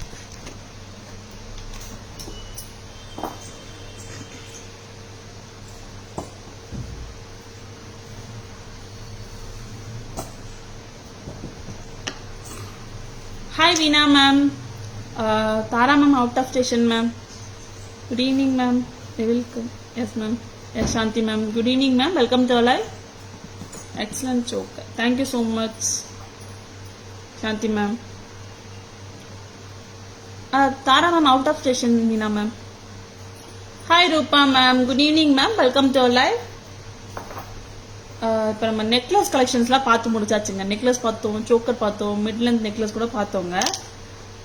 Hi Veena ma'am, Tara ma'am out of station ma'am. Good evening ma'am, welcome. Yes ma'am. Yes Shanthi ma'am, good evening ma'am, welcome to live. Excellent choker. Thank you so much Shanthi ma'am. Tara ma'am out of station Meena ma'am. Hi Rupa ma'am, good evening ma'am, welcome to live. இப்போ நம்ம necklace கலெக்ஷன்ஸ்லாம் பார்த்து முடிச்சாச்சுங்க. Necklace பார்த்தோம், choker பார்த்தோம், mid length necklace கூட பார்த்தோங்க.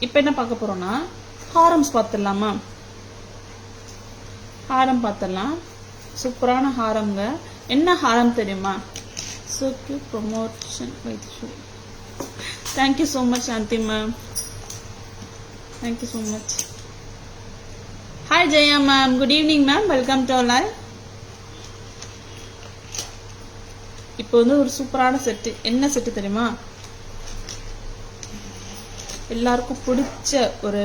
இப்போ என்ன பார்க்க போறோம்னா ஹாரம்ஸ் பார்த்துடலாமா? ஹாரம் பார்த்துடலாம். சூப்பரான ஹாரம்ங்க. என்ன ஹாரம் தெரியுமா? சோக்கு ப்ரொமோஷன் வைட் ஷூ. Thank you so much Shanthi ma'am, thank you so much. Hi Jaya ma'am, good evening ma'am, welcome to live. இப்போ வந்து ஒரு சூப்பரான செட்டு. என்ன செட்டு தெரியுமா? எல்லாருக்கும் பிடிச்ச ஒரு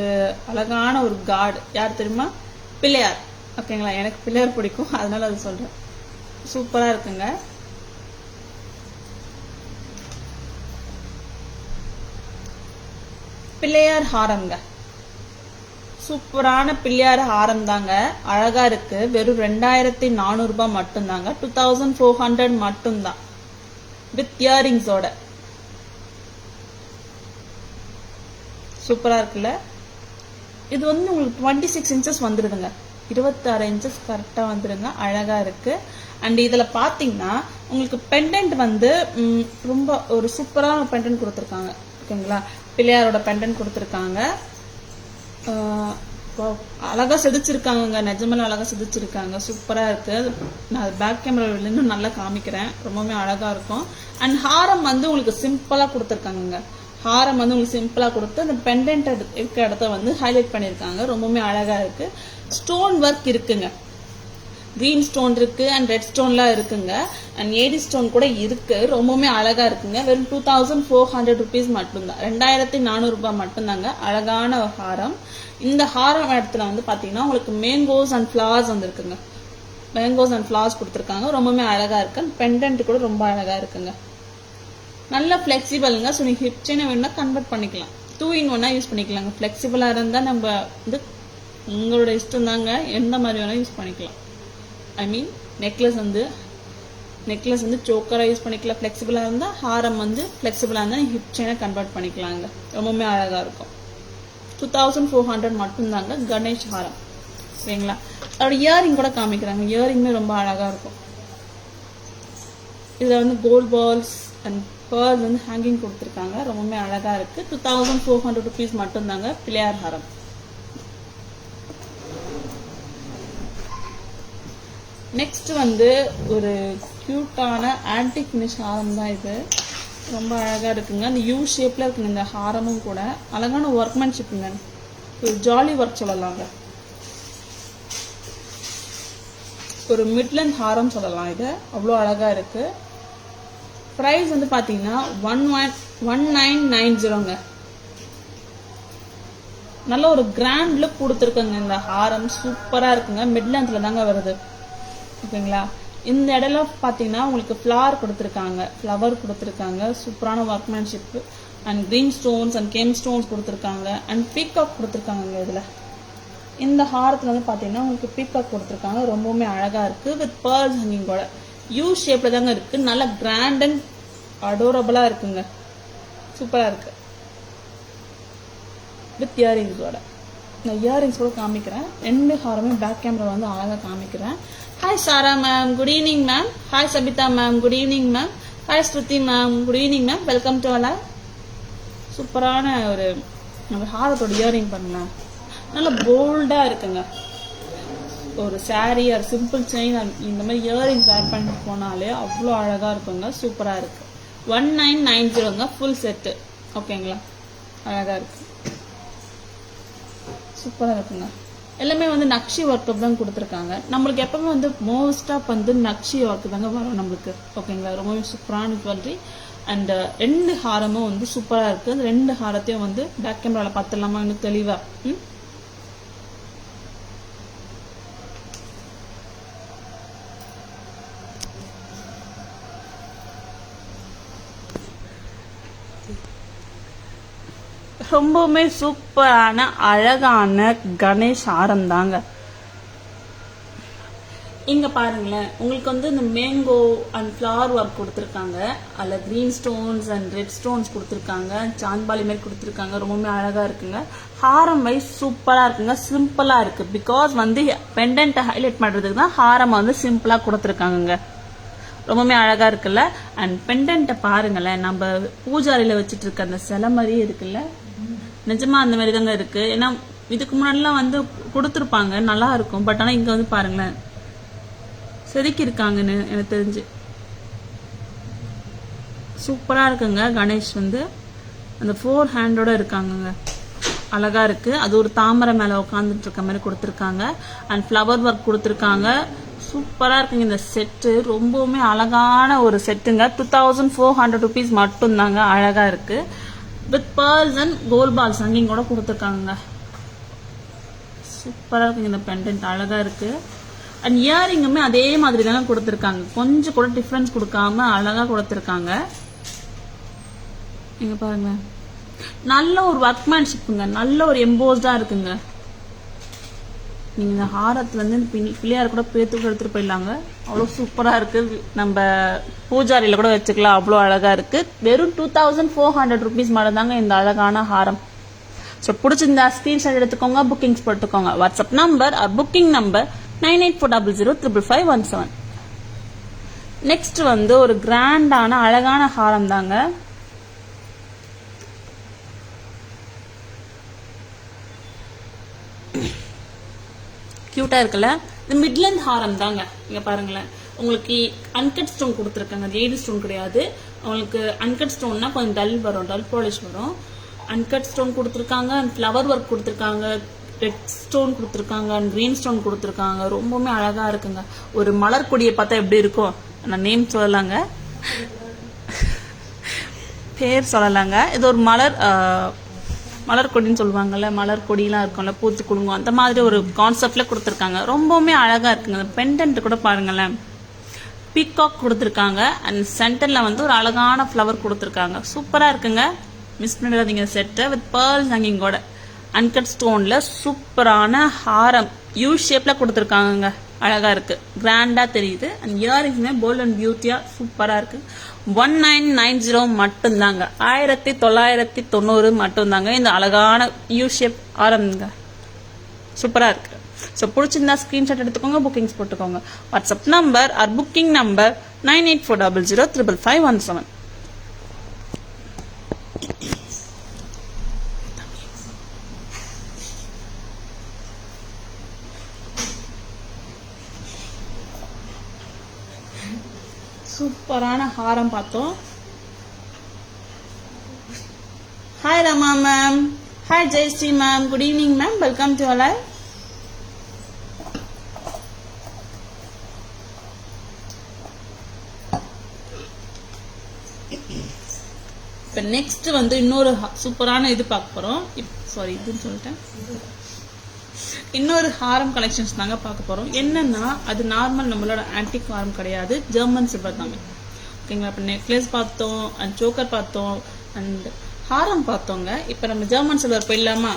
அழகான ஒரு காட். யார் தெரியுமா? பிள்ளையார். ஓகேங்களா? எனக்கு பிள்ளையார் பிடிக்கும், அதனால அது சொல்றேன். சூப்பரா இருக்குங்க. பிள்ளையார் ஹாரம்ங்க. சூப்பரான பிள்ளையார் ஹாரம் தாங்க. அழகா இருக்கு. வெறும் 2400 ரூபாய் மட்டும்தாங்க. 2400 மட்டும்தான் வித் இயரிங்ஸோட. சூப்பரா இருக்குல்ல? இது வந்து உங்களுக்கு 26 இன்ச்சஸ் வந்துருதுங்க. 26 இன்ச்சஸ் கரெக்டா வந்துருங்க. அழகா இருக்கு. அண்ட் இதுல பாத்தீங்கன்னா உங்களுக்கு பெண்டன்ட் வந்து ரொம்ப ஒரு சூப்பரான பெண்டன்ட் கொடுத்துருக்காங்க. ஓகேங்களா? பிள்ளையாரோட பெண்டன்ட் கொடுத்துருக்காங்க. அழகா செதுச்சிருக்காங்க, நிஜமெல்லாம் அழகா செதுச்சிருக்காங்க, சூப்பரா இருக்கு. நான் பேக் கேமரால இன்னும் நல்லா காமிக்கிறேன், ரொம்பவே அழகா இருக்கும். அண்ட் ஹாரம் வந்து உங்களுக்கு சிம்பிளா கொடுத்துருக்காங்க. ஹாரம் வந்து உங்களுக்கு சிம்பிளா கொடுத்து அந்த பெண்டன்ட் இருக்க இடத்த வந்து ஹைலைட் பண்ணிருக்காங்க, ரொம்பவே அழகா இருக்கு. ஸ்டோன் ஒர்க் இருக்குங்க, கிரீன் ஸ்டோன் இருக்கு அண்ட் ரெட் ஸ்டோன்லாம் இருக்குங்க. அண்ட் ஏடி ஸ்டோன் கூட இருக்கு, ரொம்பவுமே அழகா இருக்குங்க. வெறும் 2400 rupees மட்டும்தான், 2400 ரூபாய் மட்டும்தாங்க. அழகான ஒரு ஹாரம். இந்த ஹாரம் இடத்துல வந்து பாத்தீங்கன்னா உங்களுக்கு மேங்கோஸ் அண்ட் ஃபிளவர்ஸ் வந்துருக்குங்க, மேங்கோஸ் அண்ட் ஃபிளவர்ஸ் கொடுத்துருக்காங்க, ரொம்பவுமே அழகா இருக்கு. பெண்டன்ட் கூட ரொம்ப அழகா இருக்குங்க, நல்ல ஃபிளெக்சிபிள்ங்க. ஸோ நீங்க ஹிப் செயினை வேணும்னா கன்வெர்ட் பண்ணிக்கலாம், 2 in 1 யூஸ் பண்ணிக்கலாங்க. ஃபிளெக்சிபிளா இருந்தா நம்ம வந்து உங்களோட இஷ்டம் தாங்க, எந்த மாதிரி வேணா யூஸ் பண்ணிக்கலாம். ஐ மீன் நெக்லஸ் வந்து சோக்கரா யூஸ் பண்ணிக்கலாம் ஃபிளெக்சிபிளா இருந்தா, ஹாரம் வந்து ஃபிளெக்சிபிளா இருந்தா ஹிப் செயினை கன்வெர்ட் பண்ணிக்கலாங்க, ரொம்பவுமே அழகா இருக்கும். 2400 மட்டும்தாங்க கணேஷ் ஹாரம், சரிங்களா. அதோட இயரிங் கூட காமிக்கிறாங்க, இயரிங்குமே ரொம்ப அழகா இருக்கும். இதுல வந்து கோல்ட் பால்ஸ் அண்ட் பேர்ல் வந்து ஹேங்கிங் கொடுத்துருக்காங்க, ரொம்பவுமே அழகா இருக்கு. 2400 rupees மட்டும்தாங்க பிள்ளையார் ஹாரம். நெக்ஸ்ட் வந்து ஒரு கியூட்டான ஆன்டிக் ஃபினிஷ் ஹாரம் தான் இது, ரொம்ப அழகா இருக்குங்க. அந்த யூ ஷேப்ல இருக்குங்க இந்த ஹாரமும் கூட, அழகான ஒர்க்மேன்ஷிப்புங்க, ஒரு ஜாலி ஒர்க் சொல்லலாங்க. ஒரு மிட்லண்ட் ஹாரம் சொல்லலாம் இது, அவ்வளோ அழகா இருக்கு. பிரைஸ் வந்து பாத்தீங்கன்னா 1990ங்க. நல்ல ஒரு கிராண்ட் லுக் கொடுத்துருக்குங்க இந்த ஹாரம், சூப்பரா இருக்குங்க. மிட்லண்ட்ல தாங்க வருது, ஓகேங்களா. இந்த இடையில பாத்தீங்கன்னா உங்களுக்கு ஃபிளவர் கொடுத்துருக்காங்க, சூப்பரான workmanship and green stones and game stones கொடுத்துருக்காங்க அண்ட் பீகாக் கொடுத்துருக்காங்க. இதுல இந்த ஹாரத்துல வந்து பாத்தீங்கன்னா உங்களுக்கு பீகாக் கொடுத்துருக்காங்க, ரொம்பவுமே அழகா இருக்கு. வித் பேர்ல்ஸ் ஹேங்கிங்கோட யூ ஷேப்ல தாங்க இருக்கு, நல்ல கிராண்ட் அண்ட் அடோரபிளா இருக்குங்க, சூப்பரா இருக்கு. வித் இயரிங்ஸோட, நான் இயரிங்ஸோட காமிக்கிறேன். 2 ஹாரமே பேக் கேமரா வந்து அழகா காமிக்கிறேன். Hi Sara ma'am, good evening ma'am. Hi Sabitha ma'am, good evening ma'am. Hi Shruthi ma'am, good evening ma'am. Welcome to all. சூப்பரான ஒரு நம்ம ஹாரத்தோட இயரிங் பண்ணலாம், நல்ல போல்டா இருக்குங்க. ஒரு சாரீ ஒரு சிம்பிள் செயின் இந்த மாதிரி இயரிங்ஸ் வேர் பண்ணிட்டு போனாலே அவ்வளோ அழகா இருக்குங்க, சூப்பரா இருக்கு. 1990ங்க ஃபுல் செட்டு, ஓகேங்களா. அழகா இருக்கு, சூப்பரா இருக்குங்க. எல்லாமே வந்து நக்ஷி ஒர்க் தான் கொடுத்துருக்காங்க. நம்மளுக்கு எப்பவுமே வந்து மோஸ்டா வந்து நக்ஷி ஒர்க் தாங்க வரும் நம்மளுக்கு, ஓகேங்களா. ரொம்பவே சூப்பரான ஜுவல்லரி அண்ட் 2 ஹாரமும் வந்து சூப்பரா இருக்கு. அந்த 2 ஹாரத்தையும் வந்து பேக் கேமரால பார்த்துடலாமா இன்னும் தெளிவா. ரொம்பவுமே சூப்பரான அழகான கணேஷ் ஹாரம் தாங்க. இங்க பாருங்களேன், உங்களுக்கு வந்து இந்த மேங்கோ அண்ட் ஃபிளவர் ஒர்க் கொடுத்துருக்காங்க, அதுல green stones and red stones கொடுத்துருக்காங்க, சாந்த்பாலி மாதிரி கொடுத்துருக்காங்க, ரொம்பவுமே அழகா இருக்குங்க. ஹாரம் வைஸ் சூப்பரா இருக்குங்க, சிம்பிளா இருக்கு. பிகாஸ் வந்து பெண்டன்ட் ஹைலைட் பண்றதுக்கு தான் ஹாரம் வந்து சிம்பிளா கொடுத்துருக்காங்க, ரொம்பவுமே அழகா இருக்குல்ல. அண்ட் பெண்டன்ட்டை பாருங்களேன், நம்ம பூஜாரியில வச்சுட்டு இருக்க அந்த சிலை மாதிரியே இருக்குல்ல, நிஜமா அந்த மாதிரி தாங்க இருக்கு. ஏன்னா இதுக்கு முன்னாடிலாம் வந்து கொடுத்துருப்பாங்க, நல்லா இருக்கும். பட் ஆனா இங்க வந்து பாருங்களேன் செதுக்கி இருக்காங்கன்னு எனக்கு தெரிஞ்சு, சூப்பரா இருக்குங்க. கணேஷ் வந்து அந்த 4 ஹேண்டோட இருக்காங்க, அழகா இருக்கு. அது ஒரு தாமரை மேல உட்காந்துட்டு இருக்க மாதிரி கொடுத்துருக்காங்க அண்ட் ஃபிளவர் ஒர்க் கொடுத்துருக்காங்க, சூப்பரா இருக்குங்க. இந்த செட்டு ரொம்பவுமே அழகான ஒரு செட்டுங்க. 2400 rupees மட்டும் தாங்க, அழகா இருக்கு. With pearls and gold balls hanging கூட கொடுத்துருக்காங்க, சூப்பரா இருக்குங்க. இந்த பெண்டன்ட் அழகா இருக்கு. அண்ட் இயரிங்குமே அதே மாதிரி தாங்க கொடுத்துருக்காங்க, கொஞ்சம் கூட டிஃபரன்ஸ் கொடுக்காம அழகா கொடுத்துருக்காங்க. நீங்க பாருங்க, நல்ல ஒரு ஒர்க்மேன்ஷிப்புங்க, நல்ல ஒரு எம்போஸ்டா இருக்குங்க. நீங்க இந்த ஹாரத்துல இருந்து பிள்ளையார் கூட பேத்து கூட எடுத்துட்டு போயிடலாங்க, அவ்வளோ சூப்பரா இருக்கு. நம்ம பூஜாரியில கூட வச்சுக்கலாம், அவ்வளோ அழகா இருக்கு. வெறும் 2400 rupees மட்டும் தாங்க இந்த அழகான ஹாரம். ஸோ பிடிச்சிருந்தா ஸ்கிரீன்ஷாட் எடுத்துக்கோங்க, புக்கிங்ஸ் போட்டுக்கோங்க. WhatsApp number or booking number 9840055517. Next வந்து ஒரு கிராண்டான அழகான ஹாரம் தாங்க. க்யூட்டாக இருக்குல்ல. இது மிட்லண்ட் ஹாரம் தாங்க. இங்கே பாருங்களேன், உங்களுக்கு அன்கட் ஸ்டோன் கொடுத்துருக்காங்க. ஜெய்டு ஸ்டோன் கிடையாது. உங்களுக்கு அன்கட் ஸ்டோன்னா கொஞ்சம் டல் வரும், டல் பாலிஷ் வரும். அன்கட் ஸ்டோன் கொடுத்துருக்காங்க, அண்ட் ஃப்ளவர் ஒர்க் கொடுத்துருக்காங்க, ரெட் ஸ்டோன் கொடுத்துருக்காங்க, அண்ட் கிரீன் ஸ்டோன் கொடுத்துருக்காங்க. ரொம்பவுமே அழகாக இருக்குங்க. ஒரு மலர் கொடியை பார்த்தா எப்படி இருக்கும், நான் நேம் சொல்லலாங்க, பேர் சொல்லலாங்க. இது ஒரு மலர் கொடின்னு சொல்லுவாங்கல்ல, மலர் கொடியெலாம் இருக்கும்ல, பூத்து குலுங்கும், அந்த மாதிரி ஒரு கான்செப்டில் கொடுத்துருக்காங்க. ரொம்பவுமே அழகாக இருக்குங்க. அந்த பெண்டன்ட் கூட பாருங்களேன், பீகாக் கொடுத்துருக்காங்க, அண்ட் சென்டரில் வந்து ஒரு அழகான ஃப்ளவர் கொடுத்துருக்காங்க. சூப்பராக இருக்குங்க. மிஸ் பண்ணிடாதீங்க செட்டை வித் பேர்ல் ஹேங்கிங்கோட. அன்கட் ஸ்டோனில் சூப்பரான ஹாரம் யூ ஷேப்பில் கொடுத்துருக்காங்க. அழகாக இருக்குது, கிராண்டாக தெரியுது. அண்ட் இயரிங்ஸுமே போல்ட் அண்ட் பியூட்டியாக சூப்பராக இருக்குது. 1990 மட்டும்தாங்க. 1990 மட்டும்தாங்க இந்த அழகான யூ ஷேப் ஆரம்பங்க. சூப்பராக இருக்குது. ஸோ பிடிச்சிருந்தா ஸ்க்ரீன்ஷாட் எடுத்துக்கோங்க, புக்கிங்ஸ் போட்டுக்கோங்க. WhatsApp number or booking number 9840055517. சூப்பரான ஹாரம் பார்த்தோம். Hi Rama ma'am, hi Jayashree ma'am, good evening ma'am, welcome to all. இப்போ நெக்ஸ்ட் வந்து இன்னொரு சூப்பரான இது பார்க்க போகிறோம். சாரி இதுன்னு சொல்லிட்டேன். இன்னொரு ஹாரம் கலெக்ஷன்ஸ் தாங்க பார்க்க போகிறோம். என்னன்னா அது நார்மல் நம்மளோட ஆன்டிக் ஹாரம் கிடையாது, ஜெர்மன் சில்வர் தாங்க. ஓகேங்களா. இப்போ நெக்லஸ் பார்த்தோம், அண்ட் சோக்கர் பார்த்தோம், அண்ட் ஹாரம் பார்த்தோங்க. இப்போ நம்ம ஜெர்மன் சில்வர் போயிடலாமா?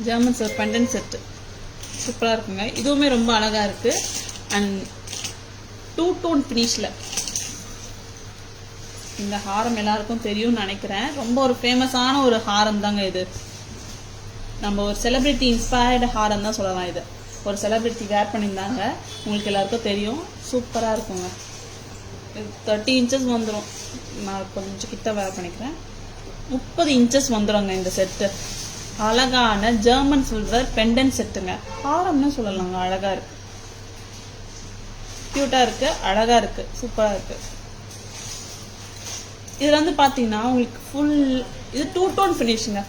ஜெர்மன் சில்வர் பெண்டன்ட் செட்டு சூப்பராக இருக்குங்க. இதுவுமே ரொம்ப அழகாக இருக்குது. அண்ட் 2 டோன் ஃபினிஷில் இந்த ஹாரம் எல்லாருக்கும் தெரியும்னு நினைக்கிறேன். ரொம்ப ஒரு ஃபேமஸான ஒரு ஹாரம் தாங்க இது. நம்ம ஒரு செலிபிரிட்டி இன்ஸ்பயர்டு ஹாரம் தான் சொல்லலாம். இது ஒரு செலிபிரிட்டி வேர் பண்ணியிருந்தாங்க, உங்களுக்கு எல்லாருக்கும் தெரியும். சூப்பராக இருக்குங்க. 30 இன்ச்சஸ் வந்துடும். நான் கொஞ்சம் கிட்ட வேர் பண்ணிக்கிறேன். 30 இன்ச்சஸ் வந்துடுங்க இந்த செட்டு. அழகான ஜெர்மன் சில்வர் பெண்டன்ட் செட்டுங்க. ஹாரம்னு சொல்லலாங்க. அழகாக இருக்கு, க்யூட்டாக இருக்குது, அழகாக இருக்குது, சூப்பராக இருக்குது. இதில் வந்து பார்த்தீங்கன்னா உங்களுக்கு ஃபுல் இது 2 டோன் ஃபினிஷுங்க.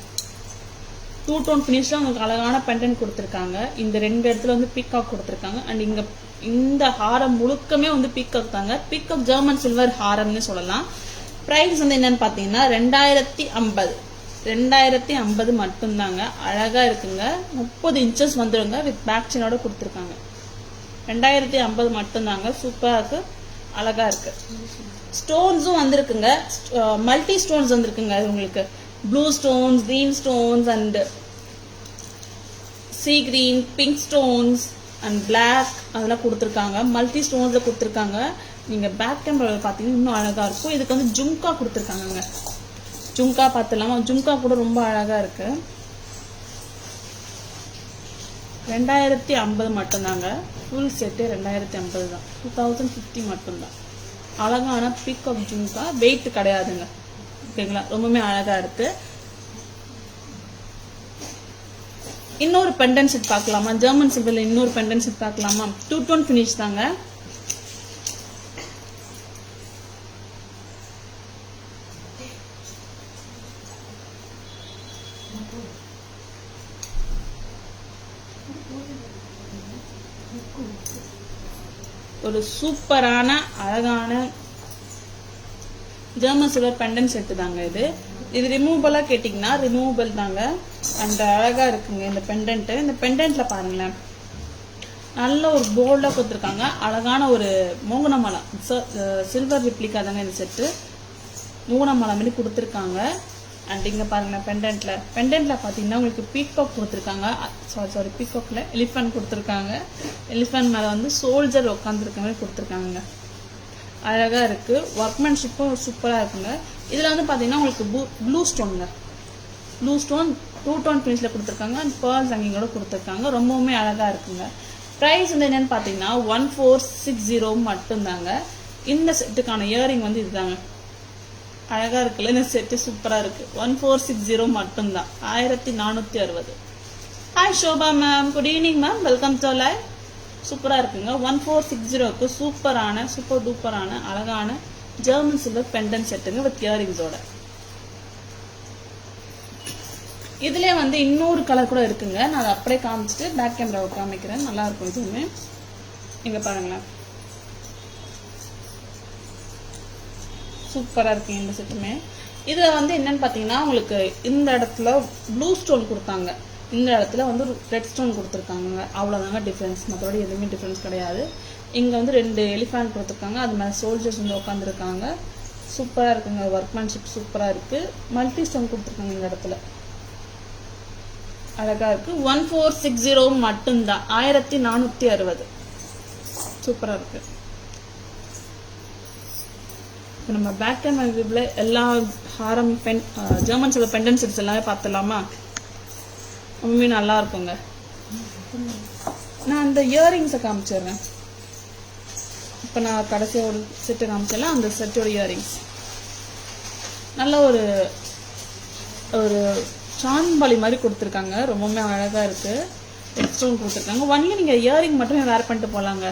2 டோன் ஃபினிஷில் உங்களுக்கு அழகான பெண்டன்ட் கொடுத்துருக்காங்க. இந்த 2 இடத்துல வந்து பீகாக் கொடுத்துருக்காங்க. அண்ட் இங்கே இந்த ஹாரம் முழுக்கமே வந்து பீகாக் தாங்க. பீகாக் ஜெர்மன் சில்வர் ஹாரம்னு சொல்லலாம். ப்ரைஸ் வந்து என்னன்னு பார்த்தீங்கன்னா 2050 மட்டும்தாங்க. அழகாக இருக்குங்க. 30 இன்ச்சஸ் வந்துடுங்க. வித் பேக் செயினோட கொடுத்துருக்காங்க. 2050 மட்டும்தாங்க. சூப்பராக இருக்குது, அழகாக இருக்குது. ஸ்டோன்ஸும் வந்திருக்குங்க. மல்டி ஸ்டோன்ஸ் வந்திருக்குங்க. உங்களுக்கு blue stones, green stones, and sea green, pink stones and black அதெல்லாம் கொடுத்துருக்காங்க. மல்டி ஸ்டோன்ஸில் கொடுத்துருக்காங்க. நீங்கள் பேக் கேமராவில் பார்த்தீங்கன்னா இன்னும் அழகாக இருக்கும். இதுக்கு வந்து ஜும்கா கொடுத்துருக்காங்க. ஜும்கா பார்த்துலாமா? ஜும்கா கூட ரொம்ப அழகாக இருக்குது. 2050 மட்டும்தாங்க. ஃபுல் செட்டு 2050 தான். 2050 மட்டும்தான். அழகான பீகாக் ஜும்கா, வெயிட் கிடையாதுங்க. ஓகேங்களா, ரொம்பவுமே அழகா இருக்கு. இன்னொரு பெண்டன்ட் செட் பார்க்கலாமா? ஜெர்மன் சில்வர்ல இன்னொரு பெண்டன்ட் செட் பார்க்கலாமா? 2 டோன் ஃபினிஷ் தாங்க. ஒரு சூப்பரான அழகான ஜெர்மன் சில்வர் பெண்டன்ட் செட்டு தாங்க இது. இது ரிமூவபிளா கேட்டிங்கன்னா ரிமூவபிள் தாங்க. அண்ட் அழகா இருக்குங்க இந்த பெண்டன்ட். இந்த பெண்டன்ட்ல பாருங்களேன், நல்ல ஒரு போல்டா கொடுத்துருக்காங்க. அழகான ஒரு மோகனமாலா சில்வர் ரிப்ளிகா தாங்க இந்த செட்டு. மோகனமாலா மாதிரி கொடுத்துருக்காங்க. அண்ட் இங்கே பாருங்களேன், பெண்டன்ட்ல பார்த்தீங்கன்னா உங்களுக்கு பீகாக் கொடுத்துருக்காங்க. சாரி பீகாக்ல எலிஃபண்ட் கொடுத்துருக்காங்க. எலிஃபண்ட் மேலே வந்து சோல்ஜர் உட்காந்துருக்க மாதிரி கொடுத்துருக்காங்க. அழகாக இருக்குது. ஒர்க்மேன்ஷிப்பும் சூப்பராக இருக்குங்க. இதில் வந்து பார்த்தீங்கன்னா உங்களுக்கு ப்ளூ ஸ்டோனுங்க. ப்ளூ ஸ்டோன் 2 டோன் ஃபினிஷில் கொடுத்துருக்காங்க. அண்ட் பேர்ல்ஸ் ஹேங்கிங்கோட கொடுத்துருக்காங்க. ரொம்பவுமே அழகாக இருக்குங்க. ப்ரைஸ் வந்து என்னென்னு பார்த்தீங்கன்னா 1460 மட்டும்தாங்க. இந்த செட்டுக்கான இயரிங் வந்து இதுதாங்க. அழகா இருக்குல்ல இந்த செட்டு, சூப்பரா இருக்கு. 1460 மட்டும்தான், 1460. Hi Shobha ma'am, good evening ma'am, welcome to live. சூப்பரா இருக்குங்க. 1460க்கு சூப்பரான சூப்பர் டூப்பரான அழகான ஜெர்மன் சில்வர் பெண்டன் செட்டுங்க வித் இயரிங்ஸோட. இதுல வந்து இன்னொரு கலர் கூட இருக்குங்க. நான் அதை அப்படியே காமிச்சிட்டு பேக் கேமராவை காமிக்கிறேன். நல்லா இருக்கும் இதுவுமே. இங்க பாருங்களேன், சூப்பரா இருக்கு இந்த செட்டுமே. இதுல வந்து என்னன்னு பாத்தீங்கன்னா, உங்களுக்கு இந்த இடத்துல ப்ளூ ஸ்டோன் கொடுத்தாங்க, இந்த இடத்துல வந்து ரெட் ஸ்டோன் கொடுத்துருக்காங்க. அவ்வளவுதாங்க டிஃபரன்ஸ், மற்றபடி எதுவுமே டிஃபரன்ஸ் கிடையாது. இங்க வந்து 2 எலிஃபண்ட் கொடுத்துருக்காங்க, அது மேலே சோல்ஜர்ஸ் வந்து உட்காந்துருக்காங்க. சூப்பரா இருக்குங்க, ஒர்க்மேன்ஷிப் சூப்பரா இருக்கு. மல்டி ஸ்டோன் கொடுத்துருக்காங்க இந்த இடத்துல, அழகா இருக்கு. 1460 மட்டும்தான், 1460. சூப்பரா இருக்கு. நம்ம பேக் கேமரா எல்லா ஹாரம் பென் ஜெர்மன் சில்வர் பெண்டன் செட்ஸ் எல்லாமே பார்த்துடலாமா? ரொம்பவே நல்லா இருக்குங்க. நான் அந்த இயரிங்ஸை காமிச்சிடுறேன். இப்போ நான் கடைசியாக ஒரு செட்டு காமிச்சல, அந்த செட்டோட இயரிங்ஸ் நல்ல ஒரு ஒரு சான்பாலி மாதிரி கொடுத்துருக்காங்க. ரொம்பவுமே அழகா இருக்கு. ரெட் ஸ்டோன் கொடுத்துருக்காங்க. ஒன்லி நீங்க இயரிங் மட்டுமே வேர் பண்ணிட்டு போலாங்க.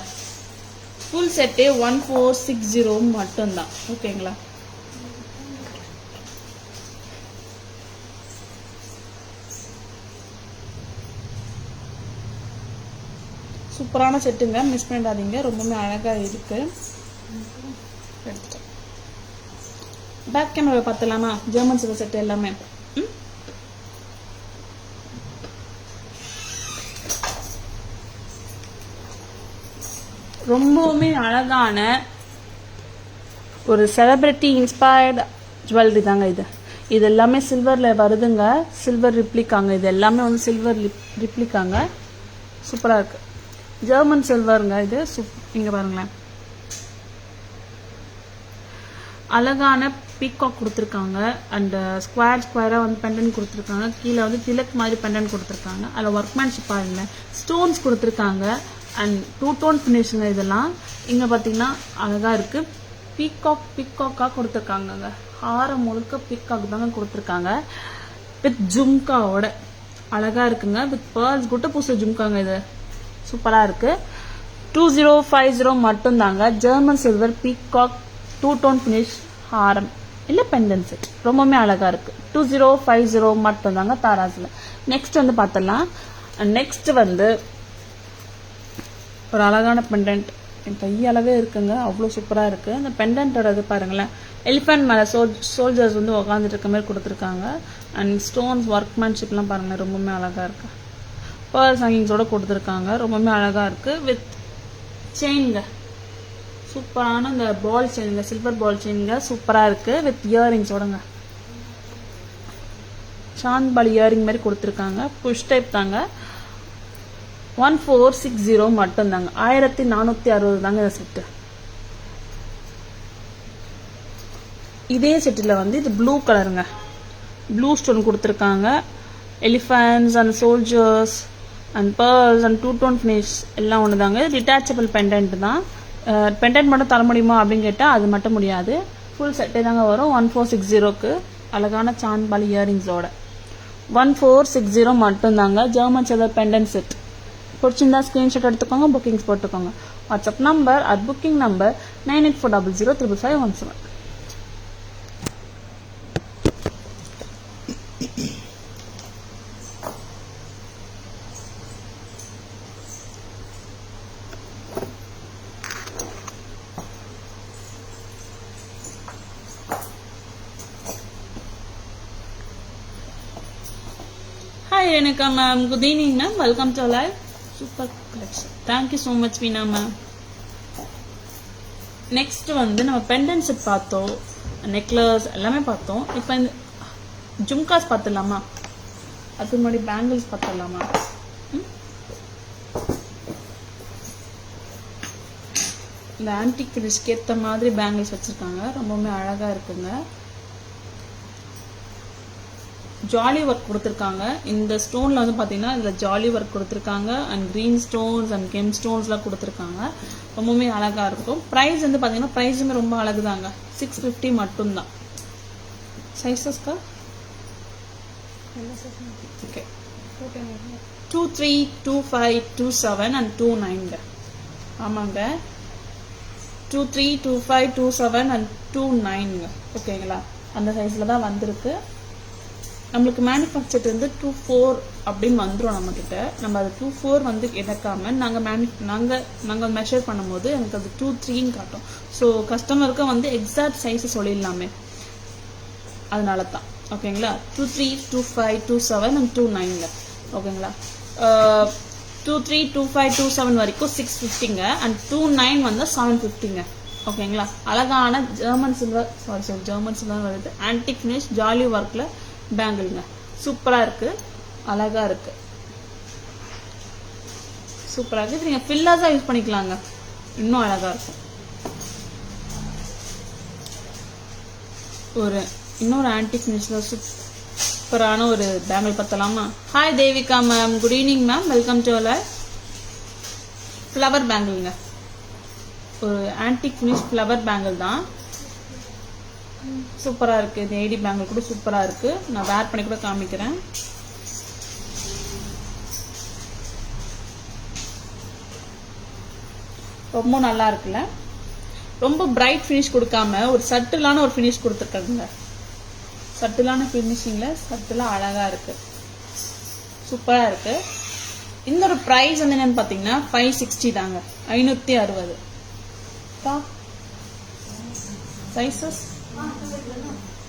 ஃபுல் செட்டே 1460 மட்டும்தான். ஓகேங்களா? சூப்பரான செட்டுங்க, மிஸ் பண்ணிடாதீங்க. ரொம்பவுமே அழகா இருக்கு. பேக் கேமரா பார்த்துலாமா? ஜெர்மன் சில்வர் செட் எல்லாமே ரொம்பவுமே அழகான ஒரு செலிபிரிட்டி இன்ஸ்பயர்டு ஜுவல்லரி தாங்க இது. இது எல்லாமே சில்வர்ல வருதுங்க, சில்வர் ரிப்ளிகாங்க. இது எல்லாமே வந்து சில்வர் ரிப்ளிகாங்க. சூப்பரா இருக்கு. ஜெர்மன் சில்வருங்க இது. இங்க பாருங்களேன், அழகான பீகாக் கொடுத்துருக்காங்க. அண்ட் ஸ்கொயரா வந்து பெண்டன் கொடுத்துருக்காங்க. கீழே வந்து திலக் மாதிரி பெண்டன் கொடுத்துருக்காங்க. அதில் ஒர்க்மேன்ஷிப் பாருங்க, ஸ்டோன்ஸ் கொடுத்துருக்காங்க. அண்ட் 2 டோன் ஃபினிஷுங்க இதெல்லாம். இங்க பாத்தீங்கன்னா அழகா இருக்கு. பீகாக்கா கொடுத்துருக்காங்க. ஹாரம் முழுக்க பீகாக் தாங்க கொடுத்துருக்காங்க வித் ஜும்காவோட. அழகா இருக்குங்க. வித் பேர்ல்ஸ் குட்ட பூச ஜும்காங்க. இது சூப்பரா இருக்கு. 2050 மட்டும் தாங்க. German silver peacock 2 tone finish ஹாரம் இல்ல பெண்டன் செட். ரொம்பவுமே அழகா இருக்கு. 2050 மட்டும் தாங்க தாராஸ்ல. நெக்ஸ்ட் வந்து பார்த்தலாம். நெக்ஸ்ட் வந்து ஒரு அழகான பெண்டன்ட். என் கையளவே இருக்குங்க, அவ்வளோ சூப்பரா இருக்கு. இந்த பெண்டன்ட்டோட இது பாருங்களேன், எலிஃபென்ட் மேல சோல்ஜர்ஸ் வந்து உட்காந்துட்டு இருக்க மாதிரி கொடுத்துருக்காங்க. அண்ட் ஸ்டோன்ஸ் ஒர்க்மேன்ஷிப்லாம் பாருங்களேன், ரொம்பவுமே அழகா இருக்கு. பேர்ல்ஸ் ஹேங்கிங்ஸோட கொடுத்துருக்காங்க. ரொம்பவுமே அழகா இருக்கு. வித் செயின்ங்க, சூப்பரான இந்த பால் செயின்ங்க, சில்வர் பால் செயின்ங்க, சூப்பரா இருக்கு. வித் இயரிங்ஸோடங்க, சாந்த்பாலி இயரிங் மாதிரி கொடுத்துருக்காங்க. புஷ் டைப் தாங்க. 1460 மட்டும் தாங்க. 1460 தாங்க இந்த செட்டு. இதே செட்டுல வந்து இது ப்ளூ கலருங்க, ப்ளூ ஸ்டோன் கொடுத்துருக்காங்க. Elephants and soldiers and pearls and 2 tone finish எல்லாம் ஒன்று தாங்க. டிட்டாச்சபிள் பெண்டன்ட் தான். பெண்டன்ட் மட்டும் தர முடியுமா அப்படின்னு கேட்டால் அது மட்டும் முடியாது. ஃபுல் செட்டே தாங்க வரும். 1460க்கு அழகான சாந்த்பாலி இயரிங்ஸோட 1460 மட்டும் தாங்க. ஜெர்மன் சில்வர் பெண்டன்ட் செட் பிடிச்சிருந்தா ஸ்கிரீன்ஷாட் எடுத்துக்கோங்க, புக்கிங்ஸ் போட்டுக்கோங்க. WhatsApp number booking number 9840055517. Hi Renika ma'am, good evening ma'am, welcome to live. Super collection. Thank you so much Veena ma'am. Next வந்து நம்ம பெண்டன் செட் பார்த்தோம், நெக்லஸ் எல்லாமே பார்த்தோம். இப்போ இந்த ஜும்காஸ் பார்த்துடலாமா? அதுக்கு முன்னாடி பேங்கிள்ஸ் பார்த்துடலாமா? இந்த ஆன்டிக் ஃபினிஷ்க்கு ஏற்ற மாதிரி பேங்கிள்ஸ் வச்சிருக்காங்க. ரொம்பவுமே அழகா இருக்குங்க. ஜாலி ஒர்க் கொடுத்துருக்காங்க. இந்த ஸ்டோன்ல வந்து பாத்தீங்கன்னா இதுல ஜாலி ஒர்க் கொடுத்துருக்காங்க. And green stones and gem ஸ்டோன்ஸ்லாம் கொடுத்துருக்காங்க. ரொம்பவுமே அழகா இருக்கும். ப்ரைஸ் வந்து பாத்தீங்கன்னா ப்ரைஸுமே ரொம்ப அழகுதாங்க. 650 மட்டும்தான். சைஸஸ்க்கா ஓகே 23, 25, 27 and 29. ஆமாங்க 23, 25, 27 and 29. ஓகேங்களா, அந்த சைஸில் தான் வந்திருக்கு. நம்மளுக்கு மேனுஃபேக்சர் வந்து 24 அப்படின்னு வந்துடும் நம்மக்கிட்ட. நம்ம அது 24 வந்து எடுக்காம நாங்கள் மெஷர் பண்ணும்போது எனக்கு அது 23ன்னு காட்டும். ஸோ கஸ்டமருக்கு வந்து எக்ஸாக்ட் சைஸை சொல்லிடலாமே, அதனால தான். ஓகேங்களா, 23, 25, 27 and 29. ஓகேங்களா, 23, 25, 27 வரைக்கும் 650ங்க அண்ட் 29 வந்து 750ங்க. ஓகேங்களா, அழகான ஜெர்மன் சில்வர் வருது, ஆன்டிக் ஃபினிஷ் ஜாலி ஒர்க்கில் பேங்கிள்ங்க. சூப்பராக இருக்குது, அழகாக இருக்குது, சூப்பராக இருக்குது. நீங்கள் ஃபில்லர்ஸாக யூஸ் பண்ணிக்கலாங்க, இன்னும் அழகாக இருக்கும். இன்னொரு ஆன்டிக் ஃபினிஷில் சூப்பரான ஒரு பேங்கிள் பார்த்தலாமா? Hi Devika ma'am, good evening ma'am, welcome to our flower பேங்கிள்ங்க. ஒரு ஆன்டிக் ஃபினிஷ் ஃப்ளவர் பேங்கிள் தான், சூப்பராக இருக்குது. இந்த ஏடி பேங்கிள் கூட சூப்பராக இருக்குது. நான் வேர் பண்ணி கூட காமிக்கிறேன். ரொம்ப நல்லா இருக்குல்ல, ரொம்ப பிரைட் ஃபினிஷ் கொடுக்காம ஒரு சட்டிலான ஒரு ஃபினிஷ் கொடுத்துருக்காங்க. சட்டிலான ஃபினிஷிங்கில் சட்டிலாக அழகாக இருக்குது, சூப்பராக இருக்குது. இந்த ஒரு ப்ரைஸ் வந்து என்னென்னு பார்த்தீங்கன்னா 560 தாங்க, 560. சைஸஸ்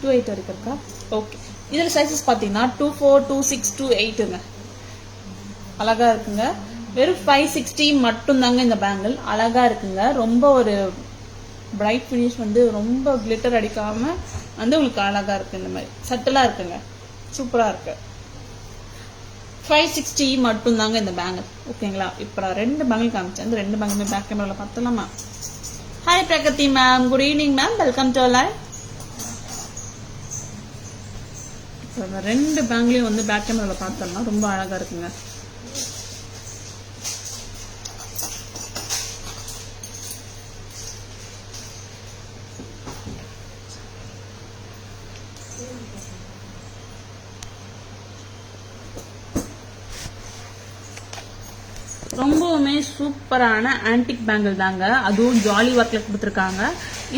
28 வரைக்கும் இருக்கா? ஓகே, இதில் சைஸஸ் பார்த்தீங்கன்னா 24, 26, 28ங்க. அழகாக இருக்குங்க. வெறும் 560 மட்டும்தாங்க இந்த பேங்கிள். அழகாக இருக்குங்க, ரொம்ப ஒரு பிரைட் ஃபினிஷ் வந்து ரொம்ப கிளிட்டர் அடிக்காமல் வந்து உங்களுக்கு அழகாக இருக்குது. இந்த மாதிரி சட்டிலாக இருக்குங்க, சூப்பராக இருக்கு. 560 மட்டும்தாங்க இந்த பேங்கிள். ஓகேங்களா, இப்போ நான் 2 பேங்கிள் காமிச்சேன். இந்த 2 பேங்கிளுமே பேக் கேமராவில் பார்த்தலாமா? Hi Pragathi ma'am, good evening ma'am, welcome to live. 2 பேங்கிளையும் வந்து பேக் கேமராவில் பார்த்தோம்னா ரொம்ப அழகாக இருக்குங்க. ரொம்பவுமே சூப்பரான ஆன்டிக் பேங்கிள் தாங்க, அதுவும் ஜாலி ஒர்க்கில் கொடுத்துருக்காங்க.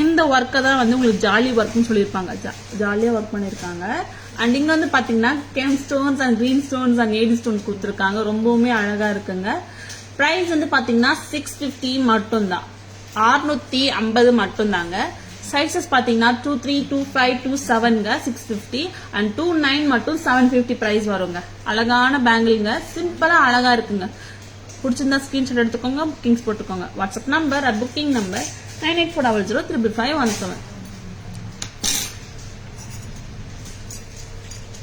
இந்த ஒர்க்கை தான் வந்து உங்களுக்கு ஜாலி ஒர்க்னு சொல்லியிருப்பாங்க, ஜாலியாக ஒர்க் பண்ணியிருக்காங்க. அண்ட் இங்கே வந்து பார்த்தீங்கன்னா gem stones and green stones and AD stones கொடுத்துருக்காங்க. ரொம்பவுமே அழகாக இருக்குங்க. ப்ரைஸ் வந்து பார்த்தீங்கன்னா 650 மட்டும்தான், 650 மட்டும்தாங்க. சைஸஸ் பார்த்தீங்கன்னா 23, 25, 27ங்க 650 அண்ட் 29 மட்டும் 750 ப்ரைஸ் வருங்க. அழகான பேங்கிள்ங்க, சிம்பிளாக அழகாக இருக்குங்க. பிடிச்சிருந்தா ஸ்கிரீன்ஷாட் எடுத்துக்கோங்க, புக்கிங்ஸ் போட்டுக்கோங்க. WhatsApp number at booking number 9840035517.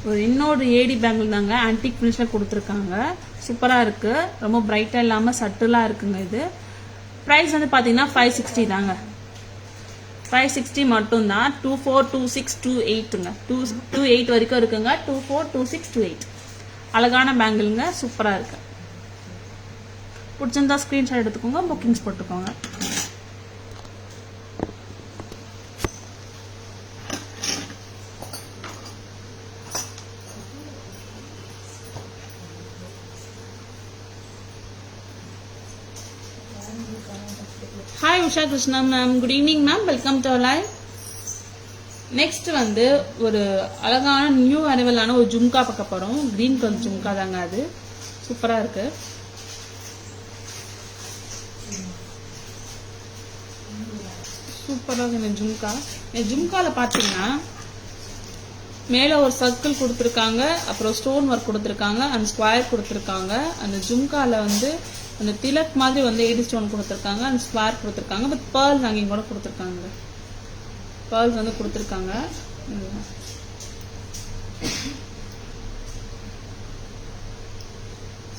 ஒரு இன்னொரு ஏடி பேங்கிள் தாங்க, ஆன்டிக் ஃபினிஷ்ல கொடுத்துருக்காங்க. சூப்பராக இருக்கு, ரொம்ப பிரைட்டாக இல்லாமல் சட்டிலாக இருக்குங்க. இது ப்ரைஸ் வந்து பார்த்தீங்கன்னா 560 தாங்க, 560 மட்டும்தான். 24, 26, 28ங்க, 28 வரைக்கும் இருக்குங்க. 24, 26, 28 அழகான பேங்கிள்ங்க, சூப்பராக இருக்கு. பிடிச்சிருந்தா ஸ்க்ரீன்ஷாட் எடுத்துக்கோங்க, புக்கிங்ஸ் போட்டுக்கோங்க. Hi Usha Krishna ma'am, good evening ma'am, welcome to our live. Next வந்து ஒரு அழகான நியூ அரைவலான ஒரு ஜும்கா பார்க்க போகிறோம். கிரீன் கலர் ஜும்கா தாங்க, அது சூப்பராக இருக்கு. சூப்பராக இந்த ஜும்கா. இந்த ஜும்காவில் பார்த்தீங்கன்னா மேலே ஒரு சர்க்கிள் கொடுத்துருக்காங்க, அப்புறம் ஸ்டோன் ஒர்க் கொடுத்துருக்காங்க, அண்ட் ஸ்கொயர் கொடுத்துருக்காங்க. அந்த ஜும்காவில் வந்து அந்த திலக் மாதிரி வந்து ஏடி ஸ்டோன் கொடுத்துருக்காங்க, அண்ட் ஸ்கொயர் கொடுத்துருக்காங்க. பட் பேர்ல்ஸ் அங்கேயும் கூட கொடுத்துருக்காங்க, பேர்ல்ஸ் வந்து கொடுத்துருக்காங்க.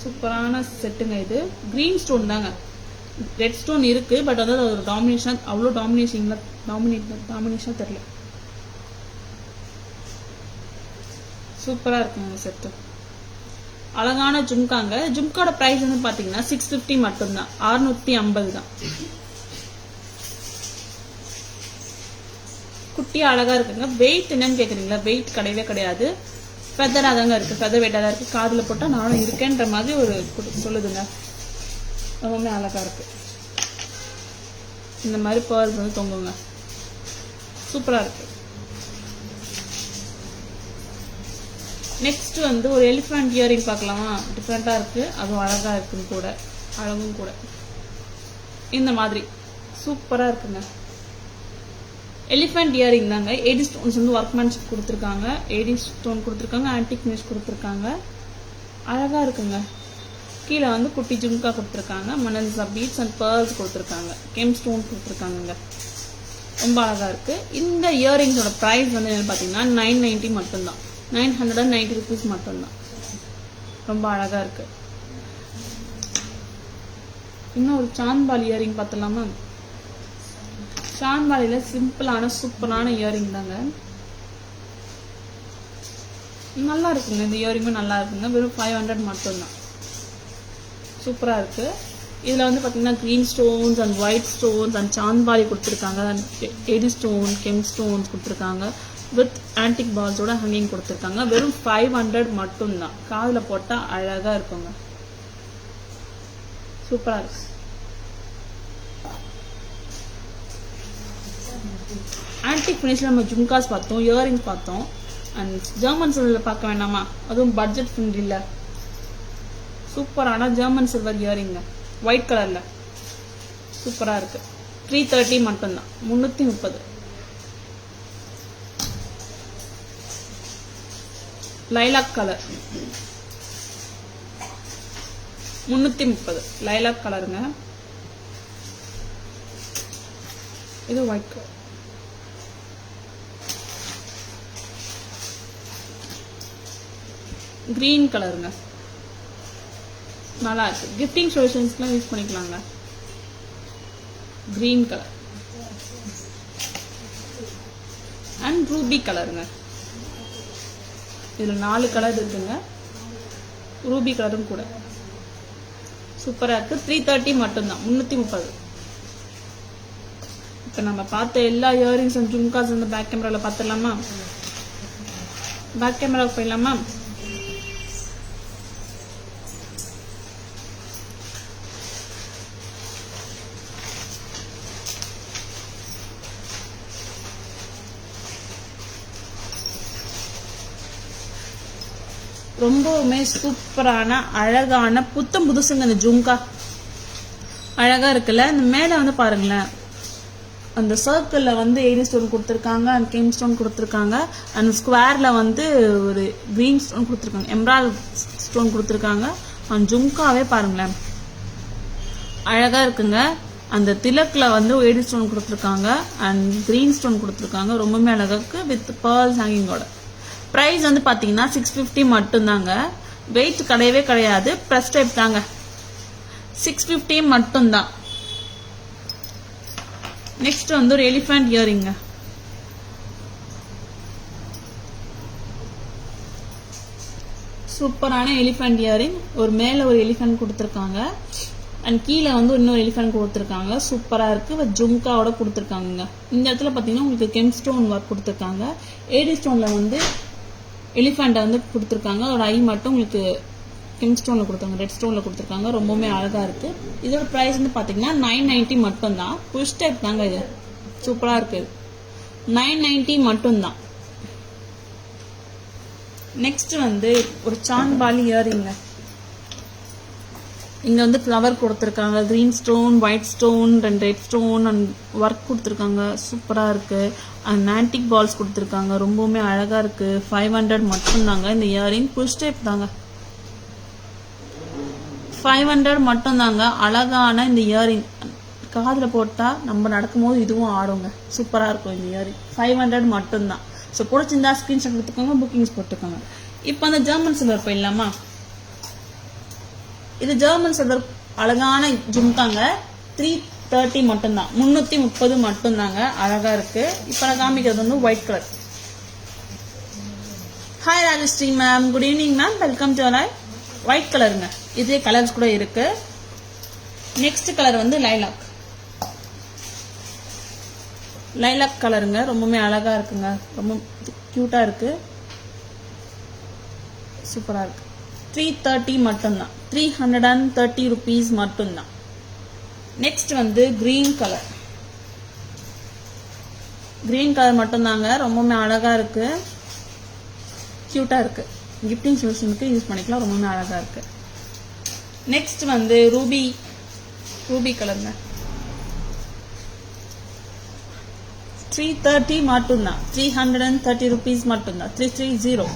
சூப்பரான செட்டுங்க. இது கிரீன் ஸ்டோன் தாங்க, ரெட் ஸ்டோன் இருக்கு, பட் அதாவது ஒரு டாமினேஷன் அவ்வளோ டாமினேஷன் தெரியல. சூப்பரா இருக்குங்க இந்த செட்டு, அழகான ஜும்காங்க. ஜும்காவோட பிரைஸ் வந்து பாத்தீங்கன்னா 650 மட்டும்தான், 650 தான். குட்டியா அழகா இருக்குங்க. வெயிட் என்னன்னு கேக்குறீங்களா? வெயிட் கிடையவே கிடையாது. ஃபெதரா தாங்க இருக்கு. ஃபெதர் வெயிட்டா தான் இருக்கு. காதுல போட்டா நானும் இருக்கேன்ற மாதிரி ஒரு சொல்லுதுங்க. ரொம்பவே அழகா இருக்கு. இந்த மாதிரி பேர்ஸ் வந்து தொங்குங்க. சூப்பரா இருக்கு. நெக்ஸ்ட் வந்து ஒரு எலிஃபண்ட் இயரிங் பார்க்கலாமா? டிஃப்ரெண்டா இருக்கு. அதுவும் அழகா இருக்குன்னு கூட, அழகும் கூட. இந்த மாதிரி சூப்பரா இருக்குங்க. எலிஃபண்ட் இயரிங் தாங்க. 80 ஸ்டோன்ஸ் வந்து ஒர்க்மேன்ஷிப் கொடுத்துருக்காங்க. 80 ஸ்டோன் கொடுத்துருக்காங்க. ஆன்டிக் ஃபினிஷ் கொடுத்துருக்காங்க. அழகா இருக்குங்க. கீழே வந்து குட்டி ஜும்கா கொடுத்துருக்காங்க. மணல்ஸா பீட்ஸ் அண்ட் பேர்ல்ஸ் கொடுத்துருக்காங்க. கெம் ஸ்டோன் கொடுத்துருக்காங்க. ரொம்ப அழகா இருக்கு. இந்த இயரிங்ஸோட ப்ரைஸ் வந்து என்ன பார்த்தீங்கன்னா 990 மட்டும்தான். 990 rupees மட்டும்தான். ரொம்ப அழகா இருக்கு. இன்னும் ஒரு சாந்த்பாலி இயரிங் பார்த்தலாமா? சாந்த்பாலியில சிம்பிளான சூப்பரான இயரிங் தாங்க. நல்லா இருக்குங்க. இந்த இயரிங்கும் நல்லா இருக்குங்க. வெறும் 500 மட்டும்தான். சூப்பரா இருக்கு. இதுல வந்து பாத்தீங்கன்னா green stones and white stones and Chandbali கொடுத்துருக்காங்க. 80 ஸ்டோன் கெம் ஸ்டோன்ஸ் கொடுத்துருக்காங்க. வித் ஆன்டிக் பால்ஸோட ஹங்கிங் கொடுத்துருக்காங்க. வெறும் 500 மட்டும்தான். காதுல போட்டா அழகா இருக்குங்க. சூப்பரா இருக்கு. ஆன்டிக் ஃபினிஷ்ல நம்ம ஜும்காஸ் பார்த்தோம், இயரிங்ஸ் பார்த்தோம். அண்ட் ஜெர்மன் சில்வர்ல பார்க்க வேண்டாமா? அதுவும் பட்ஜெட் ஃப்ரெண்ட்லில சூப்பரான ஜெர்மன் சில்வர் இயரிங் ஒயிட் கலர்ல சூப்பரா இருக்கு. 330 மட்டும்தான். 330. Lilac colour 330. லைலாக் கலருங்க. இது ஒயிட் கலர். கிரீன் கலருங்க. நல்லா இருக்கு. கிஃப்டிங் சொல்யூஷன்ஸ்க்குலாம் யூஸ் பண்ணிக்கலாங்க. கிரீன் கலர் அண்ட் ரூபி கலருங்க. இதுல 4 கலர் இருக்குங்க. ரூபி கலரும் கூட சூப்பரா இருக்கு. 330 மட்டும்தான். 330. இப்ப நம்ம பார்த்த எல்லா இயரிங்ஸ் அண்ட் ஜும்காஸ் வந்து பேக் கேமரால பார்த்துடலாமா? பேக் கேமராவுக்கு போயிடலாமா? ரொம்பவுமே சூப்பரான அழகான புத்தம் புதுசுங்க. இந்த ஜும்கா அழகா இருக்குல்ல. இந்த மேல வந்து பாருங்களேன், அந்த சர்க்கிள்ல வந்து 80 ஸ்டோன் கொடுத்துருக்காங்க அண்ட் கெம் ஸ்டோன் கொடுத்துருக்காங்க. அண்ட் ஸ்கொயர்ல வந்து ஒரு கிரீன் ஸ்டோன் கொடுத்துருக்காங்க. எம்ரால்ட் ஸ்டோன் கொடுத்துருக்காங்க. அண்ட் ஜும்காவே பாருங்களேன் அழகா இருக்குங்க. அந்த திலக்ல வந்து 80 ஸ்டோன் கொடுத்துருக்காங்க அண்ட் கிரீன் ஸ்டோன் கொடுத்துருக்காங்க. ரொம்பவே அழகா இருக்கு. With pearls ஹேங்கிங்கோட. பிரைஸ் வந்து பாத்தீங்கன்னா 650 மட்டும்தாங்க. வெயிட் கிடையவே கிடையாது. பிரஸ் டைப் தாங்க. 650 மட்டும்தான். நெக்ஸ்ட் வந்து ஒரு எலிஃபண்ட் இயரிங். சூப்பரான எலிஃபண்ட் இயரிங். ஒரு மேல ஒரு எலிஃபண்ட் கொடுத்துருக்காங்க அண்ட் கீழே வந்து இன்னொரு எலிஃபண்ட் கொடுத்துருக்காங்க. சூப்பரா இருக்கு. வித் ஜும்காவோட கொடுத்துருக்காங்க. இந்த இடத்துல பாத்தீங்கன்னா உங்களுக்கு கெம் ஸ்டோன் ஒர்க் கொடுத்துருக்காங்க. 80 ஸ்டோன்ல வந்து எலிஃபண்ட்டை வந்து கொடுத்துருக்காங்க. அதோட ஐ மட்டும் உங்களுக்கு கெம் ஸ்டோன்ல கொடுத்தாங்க. ரெட் ஸ்டோன்ல கொடுத்துருக்காங்க. ரொம்பவுமே அழகா இருக்கு. இதோட பிரைஸ் வந்து பாத்தீங்கன்னா 990 மட்டும்தான். புஷ் டைப் தாங்க. இது சூப்பரா இருக்கு. 990 மட்டும்தான். நெக்ஸ்ட் வந்து ஒரு சாந்த்பாலி இயரிங். இங்க வந்து ஃப்ளவர் கொடுத்துருக்காங்க. Green stone white stone and red stone and work கொடுத்துருக்காங்க. சூப்பரா இருக்கு. அண்ட் ஆன்டிக் பால்ஸ் கொடுத்துருக்காங்க. ரொம்பவுமே அழகா இருக்கு. 500 மட்டும்தாங்க. இந்த இயரிங் புஷ் டைப் தாங்க. 500 மட்டும்தாங்க. அழகான இந்த இயரிங் காதுல போட்டா நம்ம நடக்கும்போது இதுவும் ஆடுங்க. சூப்பரா இருக்கும் இந்த இயரிங். 500 மட்டும்தான். ஸோ பிடிச்சிருந்தா ஸ்கிரீன்ஷாட் எடுத்துக்கோங்க. புக்கிங்ஸ் போட்டுக்கோங்க. இப்போ அந்த ஜெர்மன் சில்வர் போயிடலாமா? இது ஜெர்மன் சில்வர் அழகான ஜும்காங்க. 330 மட்டும்தான். 330 மட்டும்தாங்க. அழகா இருக்கு. இப்ப நான் காமிக்கிறது வந்து white colour. Hi Rajashree ma'am, good evening ma'am, welcome to live. White கலருங்க. இதே கலர்ஸ் கூட இருக்கு. நெக்ஸ்ட் கலர் வந்து லைலாக். லைலாக் கலருங்க, ரொம்பவுமே அழகா இருக்குங்க, ரொம்ப கியூட்டா இருக்கு, சூப்பரா இருக்கு. 330 மட்டும்தான், 330 rupees மட்டும்தான். நெக்ஸ்ட் வந்து கிரீன் கலர், கிரீன் கலர் மட்டும்தாங்க, ரொம்பவுமே அழகா இருக்கு, கியூட்டா இருக்கு, கிஃப்டிங் சொல்யூஷனுக்கு யூஸ் பண்ணிக்கலாம், ரொம்பவுமே அழகா இருக்கு. நெக்ஸ்ட் வந்து ரூபி கலருங்க, 330 மட்டும்தான், 330 rupees மட்டும்தான், 330.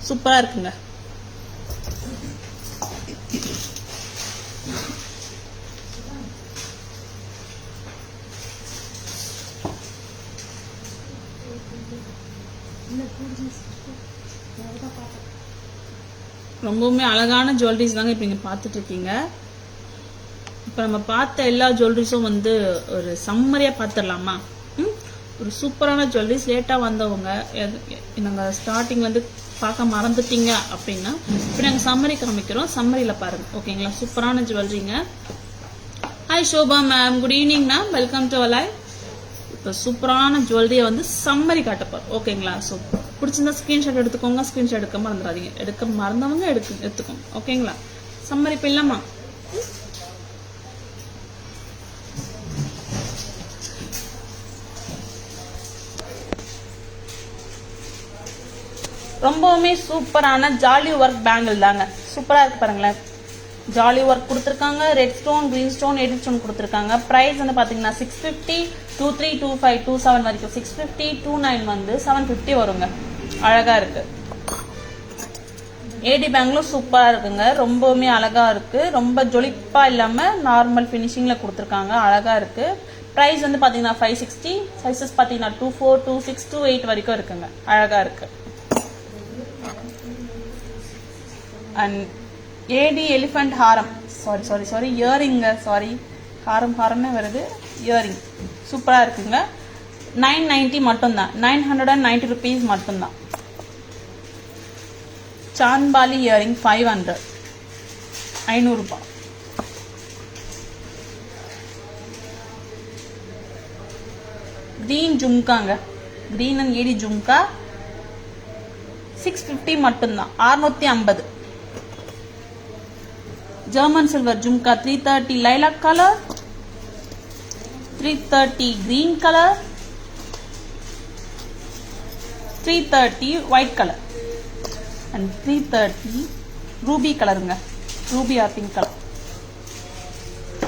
சூப்பரா இருக்குங்க. ரொம்பவுமே அழகான ஜுவல்லரிஸ் தாங்க இப்போ நீங்கள் பார்த்துட்டு இருக்கீங்க. இப்போ நம்ம பார்த்த எல்லா ஜுவல்லரிஸும் வந்து ஒரு சம்மரியாக பார்த்துடலாமா? ஒரு சூப்பரான ஜுவல்லரிஸ். லேட்டாக வந்தவங்க நாங்கள் ஸ்டார்டிங் வந்து பார்க்க மறந்துட்டீங்க அப்படின்னா இப்போ நாங்கள் சம்மரி காமிக்கிறோம், சம்மரியில் பாருங்க. ஓகேங்களா? சூப்பரான ஜுவல்லரிங்க. Hi Shobha ma'am, good evening ma'am, welcome to our live. இப்போ சூப்பரான ஜுவல்லரியை வந்து சம்மரி காட்டப்போம். ஓகேங்களா? ஸோ பிடிச்சிருந்தா ஸ்க்ரீன்ஷாட் எடுத்துக்கோங்க, ஸ்க்ரீன்ஷாட் எடுக்க மறந்துடாதீங்க, எடுக்க மறந்தவங்க எடுத்துக்கோங்க. ஓகேங்களா? சம்மரி இப்போ இல்லாமா? ரொம்பவுமே சூப்பரான ஜாலி ஒர்க் பேங்கிள் தாங்க, சூப்பரா இருக்கு பாருங்களேன். ஜாலி ஒர்க் கொடுத்துருக்காங்க, red stone, green stone, edit stone கொடுத்துருக்காங்க. ப்ரைஸ் வந்து பார்த்தீங்கன்னா 650, 23, 25, 27 வரைக்கும் 650, 29 வந்து 750 வருங்க. அழகா இருக்கு. ஏடி பேங்கிலும் சூப்பரா இருக்குங்க, ரொம்பவுமே அழகா இருக்கு, ரொம்ப ஜொலிப்பா இல்லாம நார்மல் ஃபினிஷிங்ல கொடுத்துருக்காங்க, அழகா இருக்கு. ப்ரைஸ் வந்து பார்த்தீங்கன்னா 560, சைஸஸ் பார்த்தீங்கன்னா 24, 26, 28 வரைக்கும் இருக்குங்க, அழகா இருக்கு. And AD elephant Haram, sorry இயரிங்க, sorry ஹாரம்னே வருது, இயரிங் சூப்பரா இருக்குங்க. 990 மட்டும்தான், 990 rupees மட்டும்தான். சாந்த்பாலி இயரிங் 500, 500 ரூபாய். கிரீன் ஜும்காங்க, கிரீன் அண்ட் ஏடி ஜும்கா 650 மட்டும்தான், 650. German silver jhumka 330 lilac colour, 330 green colour, 330 white colour and 330 ruby கலருங்க, ரூபி ஆர் பிங்க் கலர்.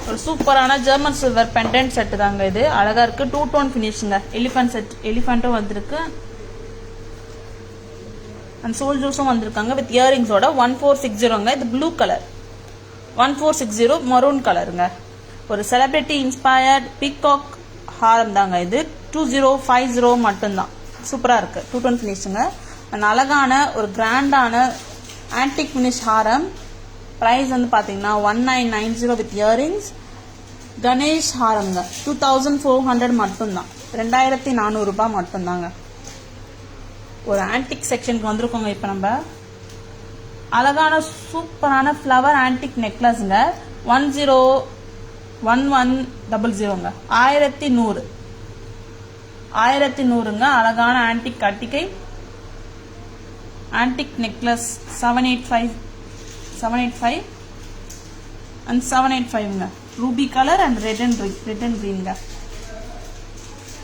ஒரு சூப்பரான ஜெர்மன் சில்வர் பெண்டன்ட் செட் தாங்க இது, அழகா இருக்கு. 2 டோன் ஃபினிஷுங்க, எலிஃபண்ட் செட், எலிஃபண்ட்டும் வந்திருக்கு அண்ட் சோல்ஜர்ஸும் வந்திருக்காங்க வித் இயரிங்ஸோட. 1460ங்க, இது ப்ளூ கலர். 1460 மரூன் கலருங்க. ஒரு செலிபிரிட்டி இன்ஸ்பயர்ட் பீகாக் ஹாரம் தாங்க இது, 2050 மட்டும்தான். சூப்பரா இருக்கு, 2 டோன் ஃபினிஷுங்க. அழகான ஒரு கிராண்டான ஆன்டிக் ஃபினிஷ் ஹாரம். ப்ரைஸ் வந்து பார்த்தீங்கன்னா 1990 வித் இயரிங்ஸ். கணேஷ் ஹாரம்ங்க 2400 மட்டும்தான், 2400 ரூபாய் மட்டும்தாங்க. ஒரு ஆன்டிக் செக்ஷனுக்கு வந்திருக்கோங்க இப்போ நம்ம. அழகான சூப்பரான ஃப்ளவர் ஆன்டிக் நெக்லஸ்ங்க, 1100ங்க, 1100ங்க. அழகான ஆன்டிக் கட்டிக்கை ஆன்டிக் நெக்லஸ் 785 அண்ட் 785ங்க. Ruby colour and red and கிரீன்ங்க.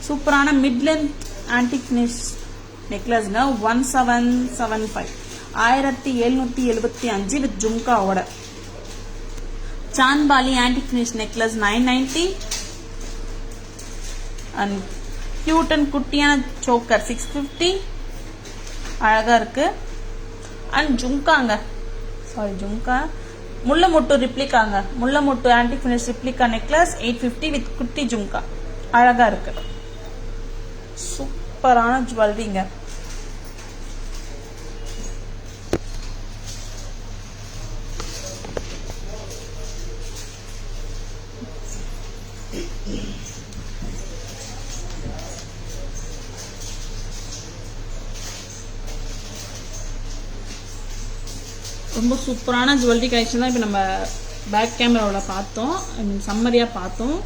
சூப்பரான மிட் லென்த் ஆன்டிக் ஃபினிஷ் நெக்லஸ்ங்க, 1775, 1775 வித் ஜும்காவோட. Chandbali antique finish necklace 990 and cute and குட்டியான சோக்கர் 650, அழகா இருக்கு. அண்ட் ஜும்காங்க, ஜும்கா முள்ளமுட்டு ரிப்ளிகாங்க, முள்ளமுட்டு antique finish replica necklace 850 with குட்டி ஜும்கா, அழகா இருக்கு. சூப்பரான ஜுவல்லரிங்க. ரொம்ப சூப்பரான ஜுவல்லரி கலெக்ஷன் தான் இப்போ நம்ம பேக் கேமராவில் பார்த்தோம், சம்மரியாக பார்த்தோம்.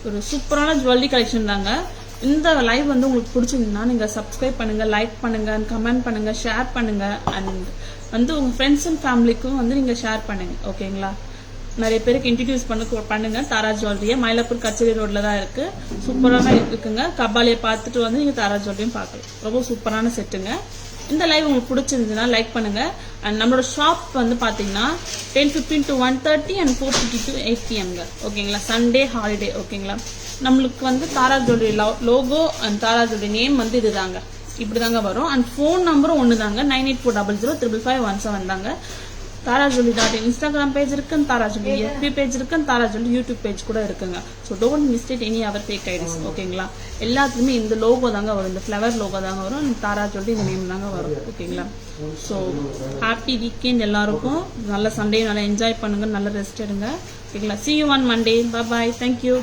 ஒரு சூப்பரான ஜுவல்லரி கலெக்ஷன் தாங்க. இந்த லைவ் வந்து உங்களுக்கு பிடிச்சிருந்ததுன்னா நீங்க சப்ஸ்கிரைப் பண்ணுங்க, லைக் பண்ணுங்க, கமெண்ட் பண்ணுங்க, ஷேர் பண்ணுங்க. அண்ட் வந்து உங்க ஃப்ரெண்ட்ஸ் அண்ட் ஃபேமிலிக்கும் வந்து நீங்க ஷேர் பண்ணுங்க. ஓகேங்களா? நிறைய பேருக்கு இன்ட்ரடியூஸ் பண்ணுங்க. தாரா ஜுவல்லரியை மயிலாப்பூர் கச்சேரி ரோட்ல தான் இருக்கு. சூப்பராக இருக்குங்க. கபாலியை பார்த்துட்டு வந்து நீங்க தாரா ஜுவல்லரியும் பார்க்கலாம். ரொம்ப சூப்பரான செட்டுங்க. இந்த லைவ் உங்களுக்கு பிடிச்சிருந்துச்சுன்னா லைக் பண்ணுங்க. அண்ட் நம்மளோட ஷாப் வந்து பாத்தீங்கன்னா 10:15 to 1:30 அண்ட் 4:50 to 8 PM. ஓகேங்களா? Sunday holiday. ஓகேங்களா? நம்மளுக்கு வந்து Tara jewellery logo and Tara jewellery name வந்து இதுதாங்க, இப்படிதாங்க வரும். அண்ட் ஃபோன் நம்பரும் ஒண்ணுதாங்க, 9840055517 தாங்க. தாரா ஜுவல்லரி இன்ஸ்டாகிராம் பேஜ் இருக்கு, தாரா ஜுவல்லரி FB பேஜ் இருக்கு, தாரா ஜுவல்லரி யூடியூப் பேஜ் கூட இருக்குங்க. So don't mistake any our fake IDs. ஓகேங்களா? எல்லாத்துக்குமே இந்த லோகோ தாங்க வரும், இந்த ஃபிளவர் லோகோ தாங்க வரும். தாரா ஜுவல்லரி இந்த நேம் தாங்க வரும். ஓகேங்களா? ஸோ ஹாப்பி வீக்கெண்ட் எல்லாருக்கும். நல்ல சண்டே நல்லா என்ஜாய் பண்ணுங்க, நல்ல ரெஸ்ட் எடுங்க. ஓகேங்களா? see you on Monday. bye bye. thank you.